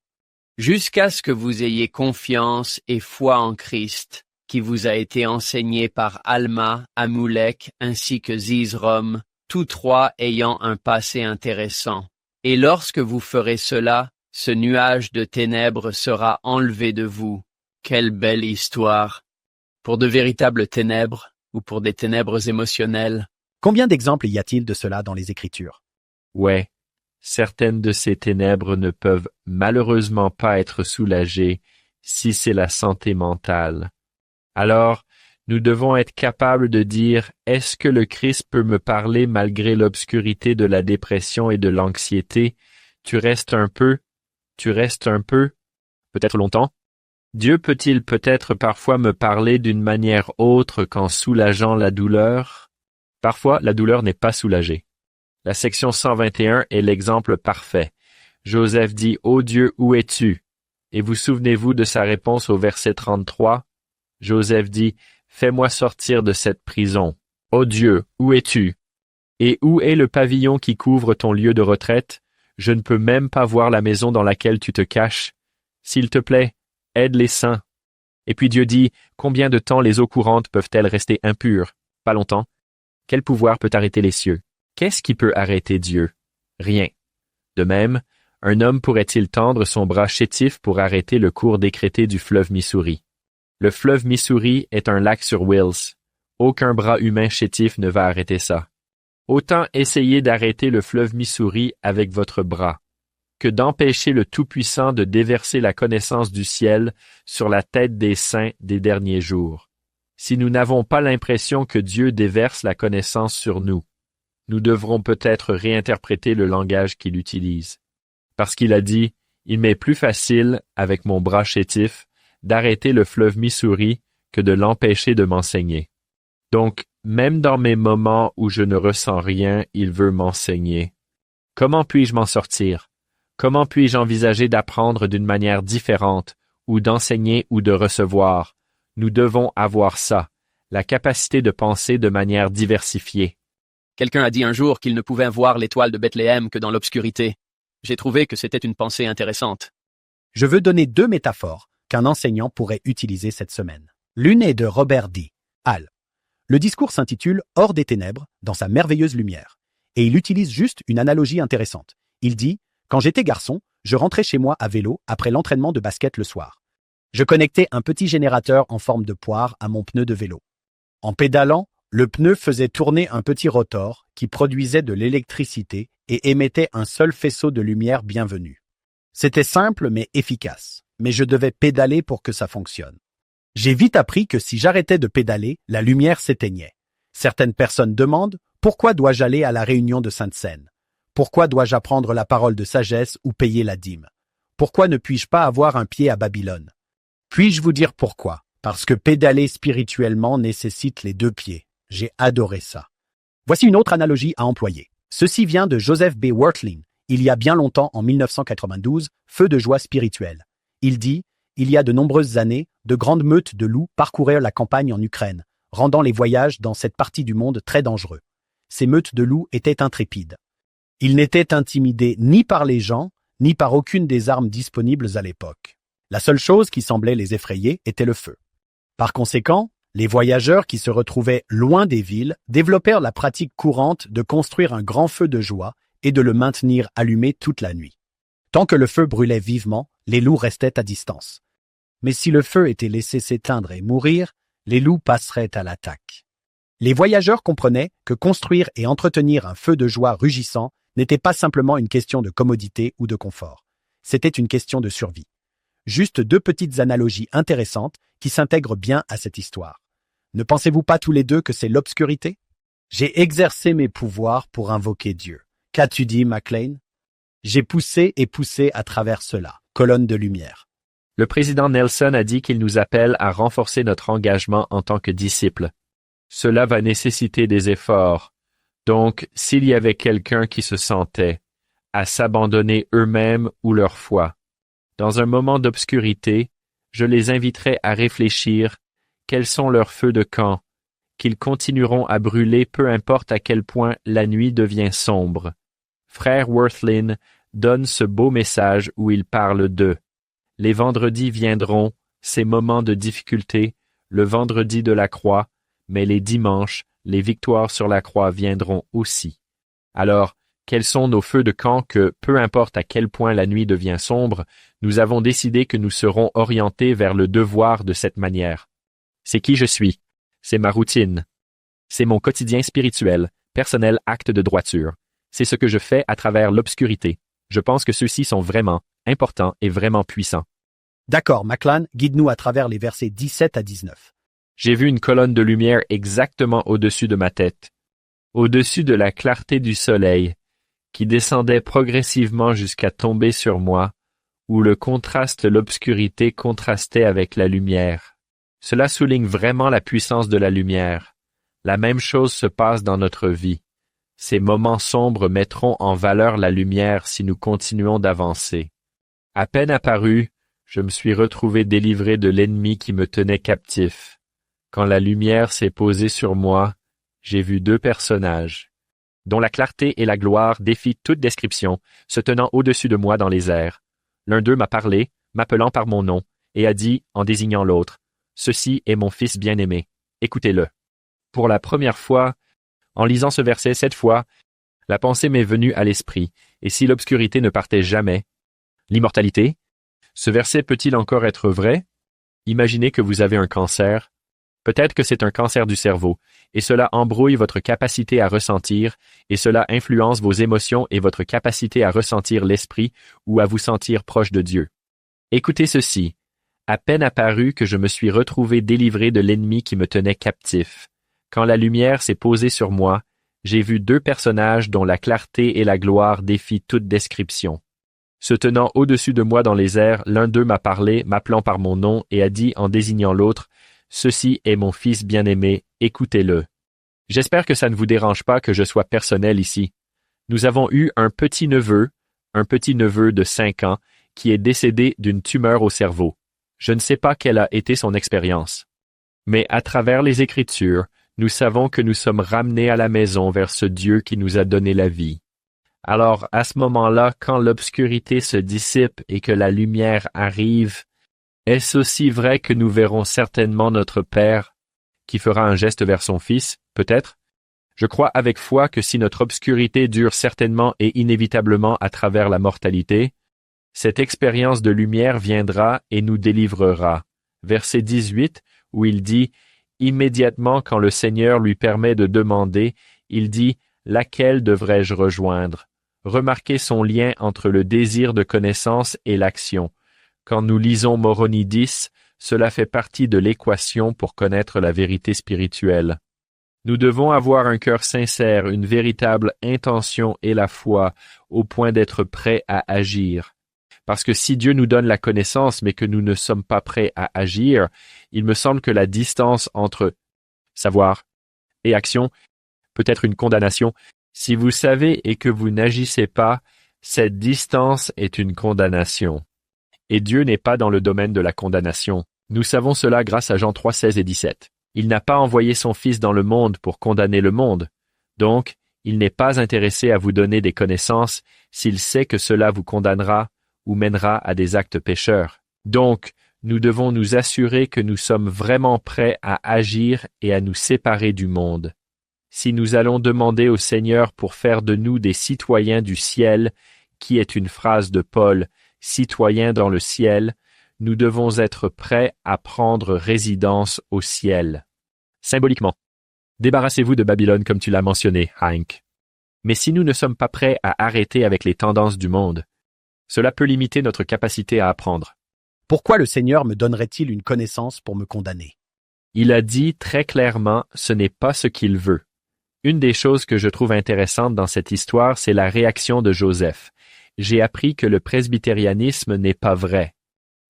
jusqu'à ce que vous ayez confiance et foi en Christ, qui vous a été enseigné par Alma, Amoulek, ainsi que Zizrom, tous trois ayant un passé intéressant. Et lorsque vous ferez cela, ce nuage de ténèbres sera enlevé de vous. Quelle belle histoire! Pour de véritables ténèbres, ou pour des ténèbres émotionnelles. Combien d'exemples y a-t-il de cela dans les Écritures? Ouais, certaines de ces ténèbres ne peuvent malheureusement pas être soulagées si c'est la santé mentale. Alors, nous devons être capables de dire « Est-ce que le Christ peut me parler malgré l'obscurité de la dépression et de l'anxiété? Tu restes un peu, peut-être longtemps. Dieu peut-il peut-être parfois me parler d'une manière autre qu'en soulageant la douleur? Parfois, la douleur n'est pas soulagée. La section 121 est l'exemple parfait. Joseph dit « Ô Dieu, où es-tu? » Et vous souvenez-vous de sa réponse au verset 33? Joseph dit « Fais-moi sortir de cette prison. Ô Dieu, où es-tu? Et où est le pavillon qui couvre ton lieu de retraite? Je ne peux même pas voir la maison dans laquelle tu te caches. S'il te plaît, aide les saints. » Et puis Dieu dit « Combien de temps les eaux courantes peuvent-elles rester impures? Pas longtemps. Quel pouvoir peut arrêter les cieux? Qu'est-ce qui peut arrêter Dieu? Rien. De même, un homme pourrait-il tendre son bras chétif pour arrêter le cours décrété du fleuve Missouri? Le fleuve Missouri est un lac sur Wills. Aucun bras humain chétif ne va arrêter ça. Autant essayer d'arrêter le fleuve Missouri avec votre bras, que d'empêcher le Tout-Puissant de déverser la connaissance du ciel sur la tête des saints des derniers jours. Si nous n'avons pas l'impression que Dieu déverse la connaissance sur nous, nous devrons peut-être réinterpréter le langage qu'il utilise. Parce qu'il a dit « Il m'est plus facile, avec mon bras chétif, d'arrêter le fleuve Missouri que de l'empêcher de m'enseigner. » Donc, même dans mes moments où je ne ressens rien, il veut m'enseigner. Comment puis-je m'en sortir? Comment puis-je envisager d'apprendre d'une manière différente, ou d'enseigner ou de recevoir? Nous devons avoir ça, la capacité de penser de manière diversifiée. Quelqu'un a dit un jour qu'il ne pouvait voir l'étoile de Bethléem que dans l'obscurité. J'ai trouvé que c'était une pensée intéressante. Je veux donner 2 métaphores qu'un enseignant pourrait utiliser cette semaine. L'une est de Robert D. Hall. Le discours s'intitule « Hors des ténèbres, dans sa merveilleuse lumière » et il utilise juste une analogie intéressante. Il dit « Quand j'étais garçon, je rentrais chez moi à vélo après l'entraînement de basket le soir. Je connectais un petit générateur en forme de poire à mon pneu de vélo. En pédalant, le pneu faisait tourner un petit rotor qui produisait de l'électricité et émettait un seul faisceau de lumière bienvenu. C'était simple mais efficace, mais je devais pédaler pour que ça fonctionne. J'ai vite appris que si j'arrêtais de pédaler, la lumière s'éteignait. Certaines personnes demandent « Pourquoi dois-je aller à la réunion de Sainte-Seine? Pourquoi dois-je apprendre la parole de sagesse ou payer la dîme? Pourquoi ne puis-je pas avoir un pied à Babylone? » Puis-je vous dire pourquoi? Parce que pédaler spirituellement nécessite les 2 pieds. J'ai adoré ça. Voici une autre analogie à employer. Ceci vient de Joseph B. Wertling, il y a bien longtemps en 1992, Feu de joie spirituelle. Il dit « Il y a de nombreuses années, de grandes meutes de loups parcoururent la campagne en Ukraine, rendant les voyages dans cette partie du monde très dangereux. Ces meutes de loups étaient intrépides. Ils n'étaient intimidés ni par les gens, ni par aucune des armes disponibles à l'époque. La seule chose qui semblait les effrayer était le feu. Par conséquent, les voyageurs qui se retrouvaient loin des villes développèrent la pratique courante de construire un grand feu de joie et de le maintenir allumé toute la nuit. Tant que le feu brûlait vivement, les loups restaient à distance. Mais si le feu était laissé s'éteindre et mourir, les loups passeraient à l'attaque. Les voyageurs comprenaient que construire et entretenir un feu de joie rugissant n'était pas simplement une question de commodité ou de confort. C'était une question de survie. Juste 2 petites analogies intéressantes qui s'intègrent bien à cette histoire. Ne pensez-vous pas tous les deux que c'est l'obscurité? J'ai exercé mes pouvoirs pour invoquer Dieu. Qu'as-tu dit, McLean? J'ai poussé et poussé à travers cela. Colonne de lumière. Le président Nelson a dit qu'il nous appelle à renforcer notre engagement en tant que disciples. Cela va nécessiter des efforts. Donc, s'il y avait quelqu'un qui se sentait à s'abandonner eux-mêmes ou leur foi, dans un moment d'obscurité, je les inviterais à réfléchir quels sont leurs feux de camp, qu'ils continueront à brûler peu importe à quel point la nuit devient sombre. Frère Worthlin donne ce beau message où il parle de « Les vendredis viendront, ces moments de difficulté, le vendredi de la croix, mais les dimanches, les victoires sur la croix viendront aussi. » Alors, quels sont nos feux de camp que, peu importe à quel point la nuit devient sombre, nous avons décidé que nous serons orientés vers le devoir de cette manière. C'est qui je suis. C'est ma routine. C'est mon quotidien spirituel, personnel acte de droiture. C'est ce que je fais à travers l'obscurité. Je pense que ceux-ci sont vraiment importants et vraiment puissants. D'accord, Maclan, guide-nous à travers les versets 17 à 19. J'ai vu une colonne de lumière exactement au-dessus de ma tête, au-dessus de la clarté du soleil, qui descendait progressivement jusqu'à tomber sur moi, où le contraste de l'obscurité contrastait avec la lumière. Cela souligne vraiment la puissance de la lumière. La même chose se passe dans notre vie. Ces moments sombres mettront en valeur la lumière si nous continuons d'avancer. À peine apparu, je me suis retrouvé délivré de l'ennemi qui me tenait captif. Quand la lumière s'est posée sur moi, j'ai vu deux personnages, dont la clarté et la gloire défient toute description, se tenant au-dessus de moi dans les airs. L'un d'eux m'a parlé, m'appelant par mon nom, et a dit, en désignant l'autre, « Ceci est mon fils bien-aimé, écoutez-le. » Pour la première fois, en lisant ce verset cette fois, la pensée m'est venue à l'esprit, et si l'obscurité ne partait jamais, l'immortalité, ce verset peut-il encore être vrai? Imaginez que vous avez un cancer. Peut-être que c'est un cancer du cerveau, et cela embrouille votre capacité à ressentir, et cela influence vos émotions et votre capacité à ressentir l'esprit ou à vous sentir proche de Dieu. Écoutez ceci. À peine apparu que je me suis retrouvé délivré de l'ennemi qui me tenait captif. Quand la lumière s'est posée sur moi, j'ai vu deux personnages dont la clarté et la gloire défient toute description. Se tenant au-dessus de moi dans les airs, l'un d'eux m'a parlé, m'appelant par mon nom, et a dit en désignant l'autre, « Ceci est mon fils bien-aimé, écoutez-le. » J'espère que ça ne vous dérange pas que je sois personnel ici. Nous avons eu un petit-neveu de 5 ans, qui est décédé d'une tumeur au cerveau. Je ne sais pas quelle a été son expérience. Mais à travers les Écritures, nous savons que nous sommes ramenés à la maison vers ce Dieu qui nous a donné la vie. Alors, à ce moment-là, quand l'obscurité se dissipe et que la lumière arrive, est-ce aussi vrai que nous verrons certainement notre Père, qui fera un geste vers son Fils, peut-être? Je crois avec foi que si notre obscurité dure certainement et inévitablement à travers la mortalité, cette expérience de lumière viendra et nous délivrera. Verset 18, où il dit « Immédiatement quand le Seigneur lui permet de demander, il dit « Laquelle devrais-je rejoindre ?» Remarquez son lien entre le désir de connaissance et l'action. Quand nous lisons Moroni 10, cela fait partie de l'équation pour connaître la vérité spirituelle. Nous devons avoir un cœur sincère, une véritable intention et la foi, au point d'être prêts à agir. Parce que si Dieu nous donne la connaissance, mais que nous ne sommes pas prêts à agir, il me semble que la distance entre savoir et action peut être une condamnation. Si vous savez et que vous n'agissez pas, cette distance est une condamnation. Et Dieu n'est pas dans le domaine de la condamnation. Nous savons cela grâce à Jean 3, 16 et 17. Il n'a pas envoyé son Fils dans le monde pour condamner le monde. Donc, il n'est pas intéressé à vous donner des connaissances s'il sait que cela vous condamnera ou mènera à des actes pécheurs. Donc, nous devons nous assurer que nous sommes vraiment prêts à agir et à nous séparer du monde. Si nous allons demander au Seigneur pour faire de nous des citoyens du ciel, qui est une phrase de Paul, citoyens dans le ciel, nous devons être prêts à prendre résidence au ciel. Symboliquement, débarrassez-vous de Babylone comme tu l'as mentionné, Hank. Mais si nous ne sommes pas prêts à arrêter avec les tendances du monde, cela peut limiter notre capacité à apprendre. Pourquoi le Seigneur me donnerait-il une connaissance pour me condamner? Il a dit très clairement, ce n'est pas ce qu'il veut. Une des choses que je trouve intéressantes dans cette histoire, c'est la réaction de Joseph. J'ai appris que le presbytérianisme n'est pas vrai.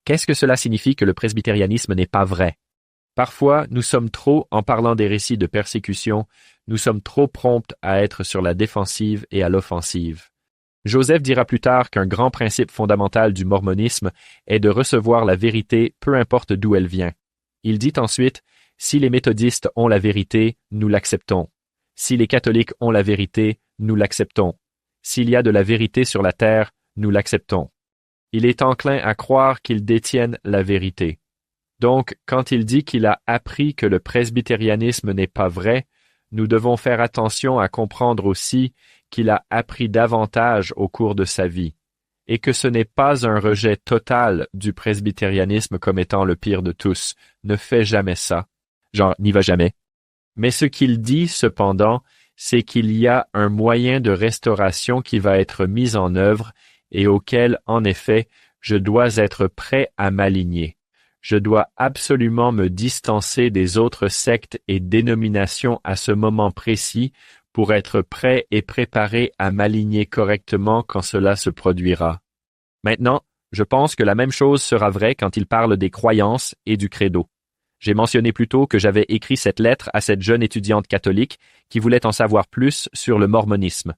Qu'est-ce que cela signifie que le presbytérianisme n'est pas vrai? Parfois, nous sommes trop, en parlant des récits de persécution, nous sommes trop prompts à être sur la défensive et à l'offensive. Joseph dira plus tard qu'un grand principe fondamental du mormonisme est de recevoir la vérité peu importe d'où elle vient. Il dit ensuite, « Si les méthodistes ont la vérité, nous l'acceptons. Si les catholiques ont la vérité, nous l'acceptons. S'il y a de la vérité sur la terre, nous l'acceptons. » Il est enclin à croire qu'ils détiennent la vérité. Donc, quand il dit qu'il a appris que le presbytérianisme n'est pas vrai, nous devons faire attention à comprendre aussi qu'il a appris davantage au cours de sa vie, et que ce n'est pas un rejet total du presbytérianisme comme étant le pire de tous. Ne fais jamais ça. Genre, n'y va jamais. Mais ce qu'il dit, cependant, c'est qu'il y a un moyen de restauration qui va être mis en œuvre et auquel, en effet, je dois être prêt à m'aligner. Je dois absolument me distancer des autres sectes et dénominations à ce moment précis pour être prêt et préparé à m'aligner correctement quand cela se produira. Maintenant, je pense que la même chose sera vraie quand il parle des croyances et du credo. J'ai mentionné plus tôt que j'avais écrit cette lettre à cette jeune étudiante catholique qui voulait en savoir plus sur le mormonisme.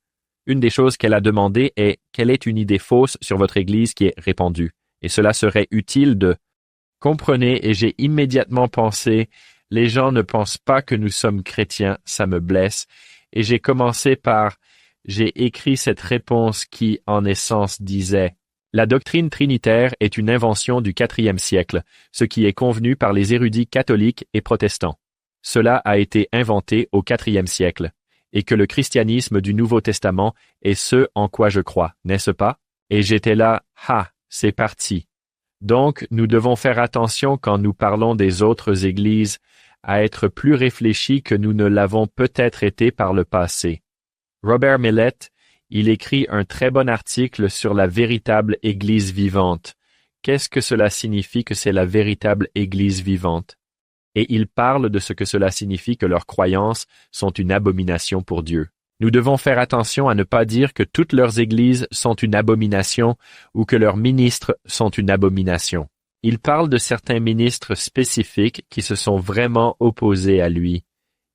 Une des choses qu'elle a demandé est « Quelle est une idée fausse sur votre Église qui est répandue ?» Et cela serait utile de « Comprenez, et j'ai immédiatement pensé, les gens ne pensent pas que nous sommes chrétiens, ça me blesse. » Et j'ai commencé par « J'ai écrit cette réponse qui, en essence, disait « La doctrine trinitaire est une invention du IVe siècle, ce qui est convenu par les érudits catholiques et protestants. Cela a été inventé au IVe siècle. Et que le christianisme du Nouveau Testament est ce en quoi je crois, n'est-ce pas? » Et j'étais là, « Ah, c'est parti. » Donc, nous devons faire attention quand nous parlons des autres églises à être plus réfléchis que nous ne l'avons peut-être été par le passé. Robert Millett, il écrit un très bon article sur la véritable Église vivante. Qu'est-ce que cela signifie que c'est la véritable Église vivante? Et il parle de ce que cela signifie que leurs croyances sont une abomination pour Dieu. Nous devons faire attention à ne pas dire que toutes leurs églises sont une abomination ou que leurs ministres sont une abomination. Il parle de certains ministres spécifiques qui se sont vraiment opposés à lui.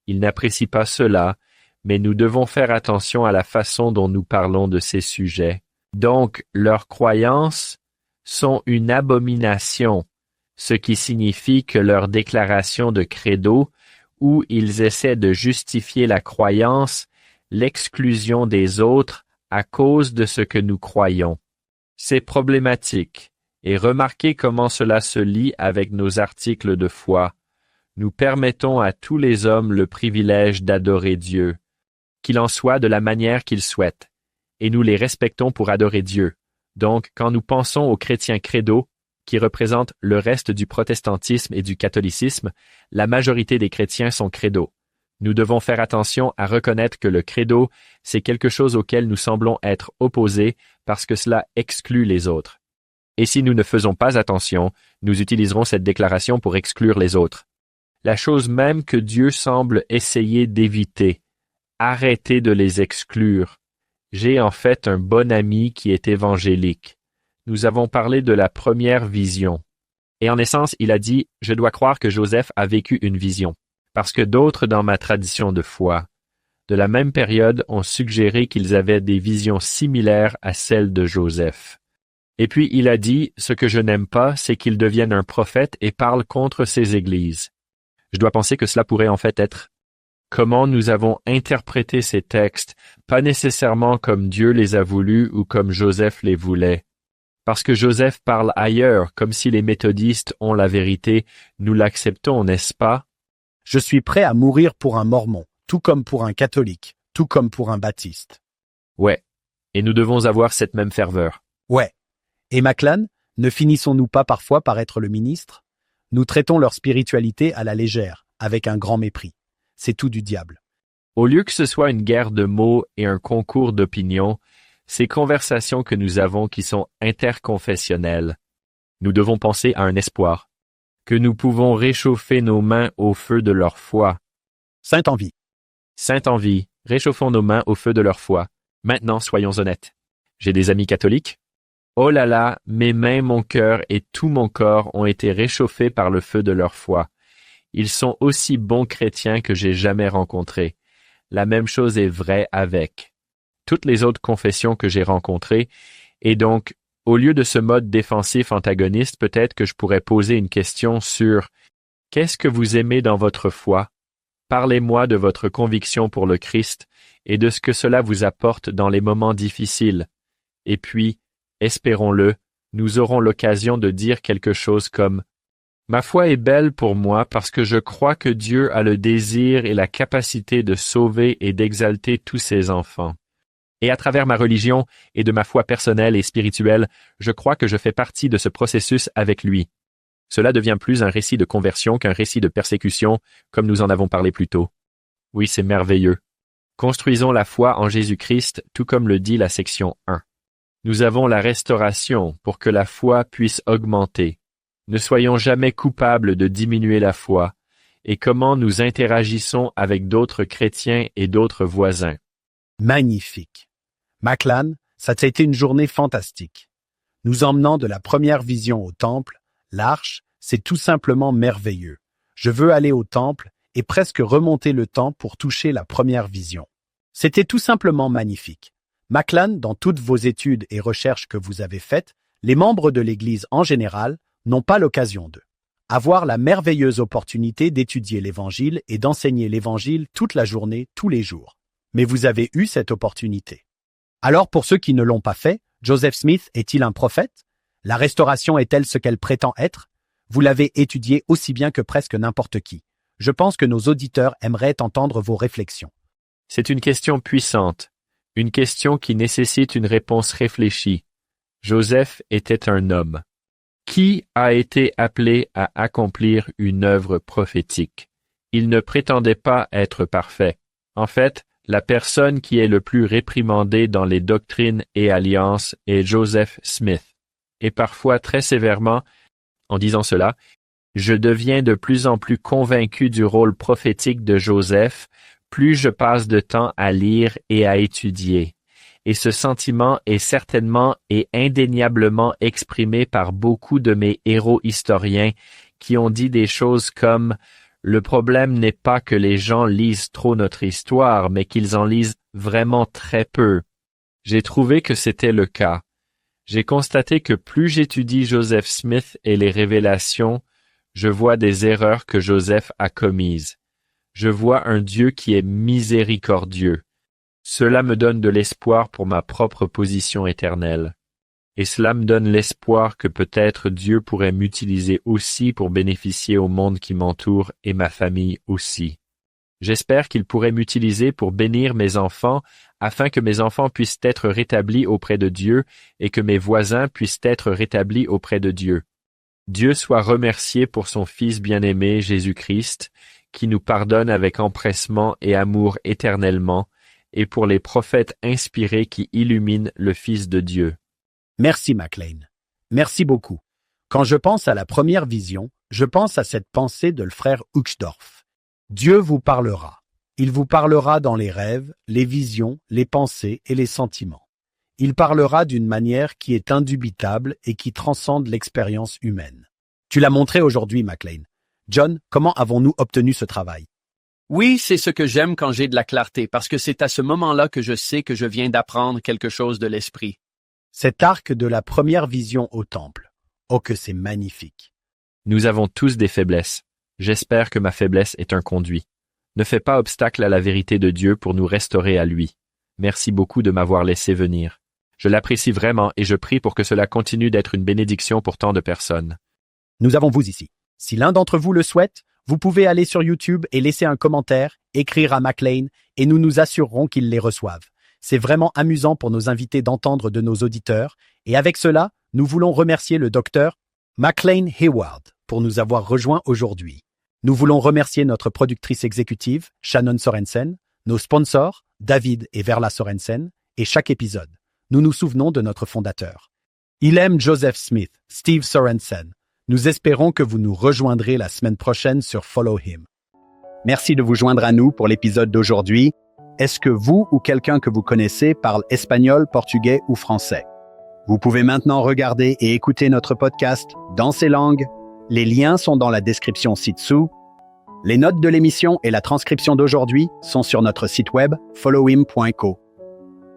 Il n'apprécie pas cela, mais nous devons faire attention à la façon dont nous parlons de ces sujets. Donc, leurs croyances sont une abomination, ce qui signifie que leur déclaration de credo, où ils essaient de justifier la croyance, l'exclusion des autres à cause de ce que nous croyons. C'est problématique, et remarquez comment cela se lie avec nos articles de foi. Nous permettons à tous les hommes le privilège d'adorer Dieu, qu'il en soit de la manière qu'ils souhaitent, et nous les respectons pour adorer Dieu. Donc, quand nous pensons aux chrétiens credo, qui représentent le reste du protestantisme et du catholicisme, la majorité des chrétiens sont credo. Nous devons faire attention à reconnaître que le credo, c'est quelque chose auquel nous semblons être opposés parce que cela exclut les autres. Et si nous ne faisons pas attention, nous utiliserons cette déclaration pour exclure les autres. La chose même que Dieu semble essayer d'éviter. Arrêtez de les exclure. J'ai en fait un bon ami qui est évangélique. Nous avons parlé de la première vision. Et en essence, il a dit, je dois croire que Joseph a vécu une vision. Parce que d'autres dans ma tradition de foi, de la même période, ont suggéré qu'ils avaient des visions similaires à celles de Joseph. Et puis il a dit, ce que je n'aime pas, c'est qu'il devienne un prophète et parle contre ces églises. Je dois penser que cela pourrait en fait être comment nous avons interprété ces textes, pas nécessairement comme Dieu les a voulus ou comme Joseph les voulait. Parce que Joseph parle ailleurs, comme si les méthodistes ont la vérité, nous l'acceptons, n'est-ce pas? Je suis prêt à mourir pour un mormon, tout comme pour un catholique, tout comme pour un baptiste. Ouais, et nous devons avoir cette même ferveur. Ouais. Et Maclan, ne finissons-nous pas parfois par être le ministre? Nous traitons leur spiritualité à la légère, avec un grand mépris. C'est tout du diable. Au lieu que ce soit une guerre de mots et un concours d'opinion, ces conversations que nous avons qui sont interconfessionnelles, nous devons penser à un espoir, que nous pouvons réchauffer nos mains au feu de leur foi. Sainte envie. Sainte envie, réchauffons nos mains au feu de leur foi. Maintenant, soyons honnêtes. J'ai des amis catholiques. Oh là là, mes mains, mon cœur et tout mon corps ont été réchauffés par le feu de leur foi. Ils sont aussi bons chrétiens que j'ai jamais rencontrés. La même chose est vraie avec toutes les autres confessions que j'ai rencontrées, et donc, au lieu de ce mode défensif antagoniste, peut-être que je pourrais poser une question sur « Qu'est-ce que vous aimez dans votre foi? Parlez-moi de votre conviction pour le Christ et de ce que cela vous apporte dans les moments difficiles. Et puis, espérons-le, nous aurons l'occasion de dire quelque chose comme « Ma foi est belle pour moi parce que je crois que Dieu a le désir et la capacité de sauver et d'exalter tous ses enfants. Et à travers ma religion et de ma foi personnelle et spirituelle, je crois que je fais partie de ce processus avec lui. » Cela devient plus un récit de conversion qu'un récit de persécution, comme nous en avons parlé plus tôt. Oui, c'est merveilleux. Construisons la foi en Jésus-Christ, tout comme le dit la section 1. Nous avons la restauration pour que la foi puisse augmenter. Ne soyons jamais coupables de diminuer la foi, et comment nous interagissons avec d'autres chrétiens et d'autres voisins. Magnifique. Maclan, ça a été une journée fantastique. Nous emmenant de la première vision au temple, l'arche, c'est tout simplement merveilleux. Je veux aller au temple et presque remonter le temps pour toucher la première vision. C'était tout simplement magnifique. Maclan, dans toutes vos études et recherches que vous avez faites, les membres de l'Église en général n'ont pas l'occasion de avoir la merveilleuse opportunité d'étudier l'Évangile et d'enseigner l'Évangile toute la journée, tous les jours. Mais vous avez eu cette opportunité. Alors pour ceux qui ne l'ont pas fait, Joseph Smith est-il un prophète? La restauration est-elle ce qu'elle prétend être? Vous l'avez étudié aussi bien que presque n'importe qui. Je pense que nos auditeurs aimeraient entendre vos réflexions. C'est une question puissante, une question qui nécessite une réponse réfléchie. Joseph était un homme. Qui a été appelé à accomplir une œuvre prophétique? Il ne prétendait pas être parfait. En fait, la personne qui est le plus réprimandée dans les doctrines et alliances est Joseph Smith. Et parfois très sévèrement, en disant cela, je deviens de plus en plus convaincu du rôle prophétique de Joseph, plus je passe de temps à lire et à étudier. Et ce sentiment est certainement et indéniablement exprimé par beaucoup de mes héros historiens qui ont dit des choses comme « Le problème n'est pas que les gens lisent trop notre histoire, mais qu'ils en lisent vraiment très peu. » J'ai trouvé que c'était le cas. J'ai constaté que plus j'étudie Joseph Smith et les révélations, je vois des erreurs que Joseph a commises. Je vois un Dieu qui est miséricordieux. Cela me donne de l'espoir pour ma propre position éternelle. Et cela me donne l'espoir que peut-être Dieu pourrait m'utiliser aussi pour bénéficier au monde qui m'entoure et ma famille aussi. J'espère qu'il pourrait m'utiliser pour bénir mes enfants afin que mes enfants puissent être rétablis auprès de Dieu et que mes voisins puissent être rétablis auprès de Dieu. Dieu soit remercié pour son Fils bien-aimé Jésus-Christ, qui nous pardonne avec empressement et amour éternellement, et pour les prophètes inspirés qui illuminent le Fils de Dieu. Merci Maclan. Merci beaucoup. Quand je pense à la première vision, je pense à cette pensée de le frère Uchtdorf. Dieu vous parlera. Il vous parlera dans les rêves, les visions, les pensées et les sentiments. Il parlera d'une manière qui est indubitable et qui transcende l'expérience humaine. Tu l'as montré aujourd'hui, Maclan. John, comment avons-nous obtenu ce travail? Oui, c'est ce que j'aime quand j'ai de la clarté, parce que c'est à ce moment-là que je sais que je viens d'apprendre quelque chose de l'esprit. Cet arc de la première vision au temple. Oh que c'est magnifique. Nous avons tous des faiblesses. J'espère que ma faiblesse est un conduit. Ne fais pas obstacle à la vérité de Dieu pour nous restaurer à lui. Merci beaucoup de m'avoir laissé venir. Je l'apprécie vraiment et je prie pour que cela continue d'être une bénédiction pour tant de personnes. Nous avons vous ici. Si l'un d'entre vous le souhaite, vous pouvez aller sur YouTube et laisser un commentaire, écrire à Maclan et nous nous assurerons qu'ils les reçoivent. C'est vraiment amusant pour nos invités d'entendre de nos auditeurs et avec cela, nous voulons remercier le docteur Maclan Hayward pour nous avoir rejoints aujourd'hui. Nous voulons remercier notre productrice exécutive, Shannon Sorensen, nos sponsors, David et Verla Sorensen, et chaque épisode, nous nous souvenons de notre fondateur. Il aime Joseph Smith, Steve Sorensen. Nous espérons que vous nous rejoindrez la semaine prochaine sur Follow Him. Merci de vous joindre à nous pour l'épisode d'aujourd'hui. Est-ce que vous ou quelqu'un que vous connaissez parle espagnol, portugais ou français? Vous pouvez maintenant regarder et écouter notre podcast dans ces langues. Les liens sont dans la description ci-dessous. Les notes de l'émission et la transcription d'aujourd'hui sont sur notre site web followhim.co.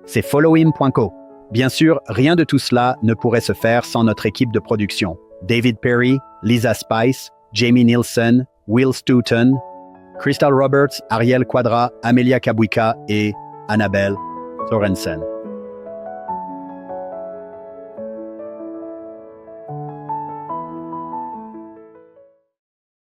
C'est followhim.co. Bien sûr, rien de tout cela ne pourrait se faire sans notre équipe de production. David Perry, Lisa Spice, Jamie Nielsen, Will Stoughton, Crystal Roberts, Ariel Quadra, Amelia Kabuika et Annabelle Sorensen.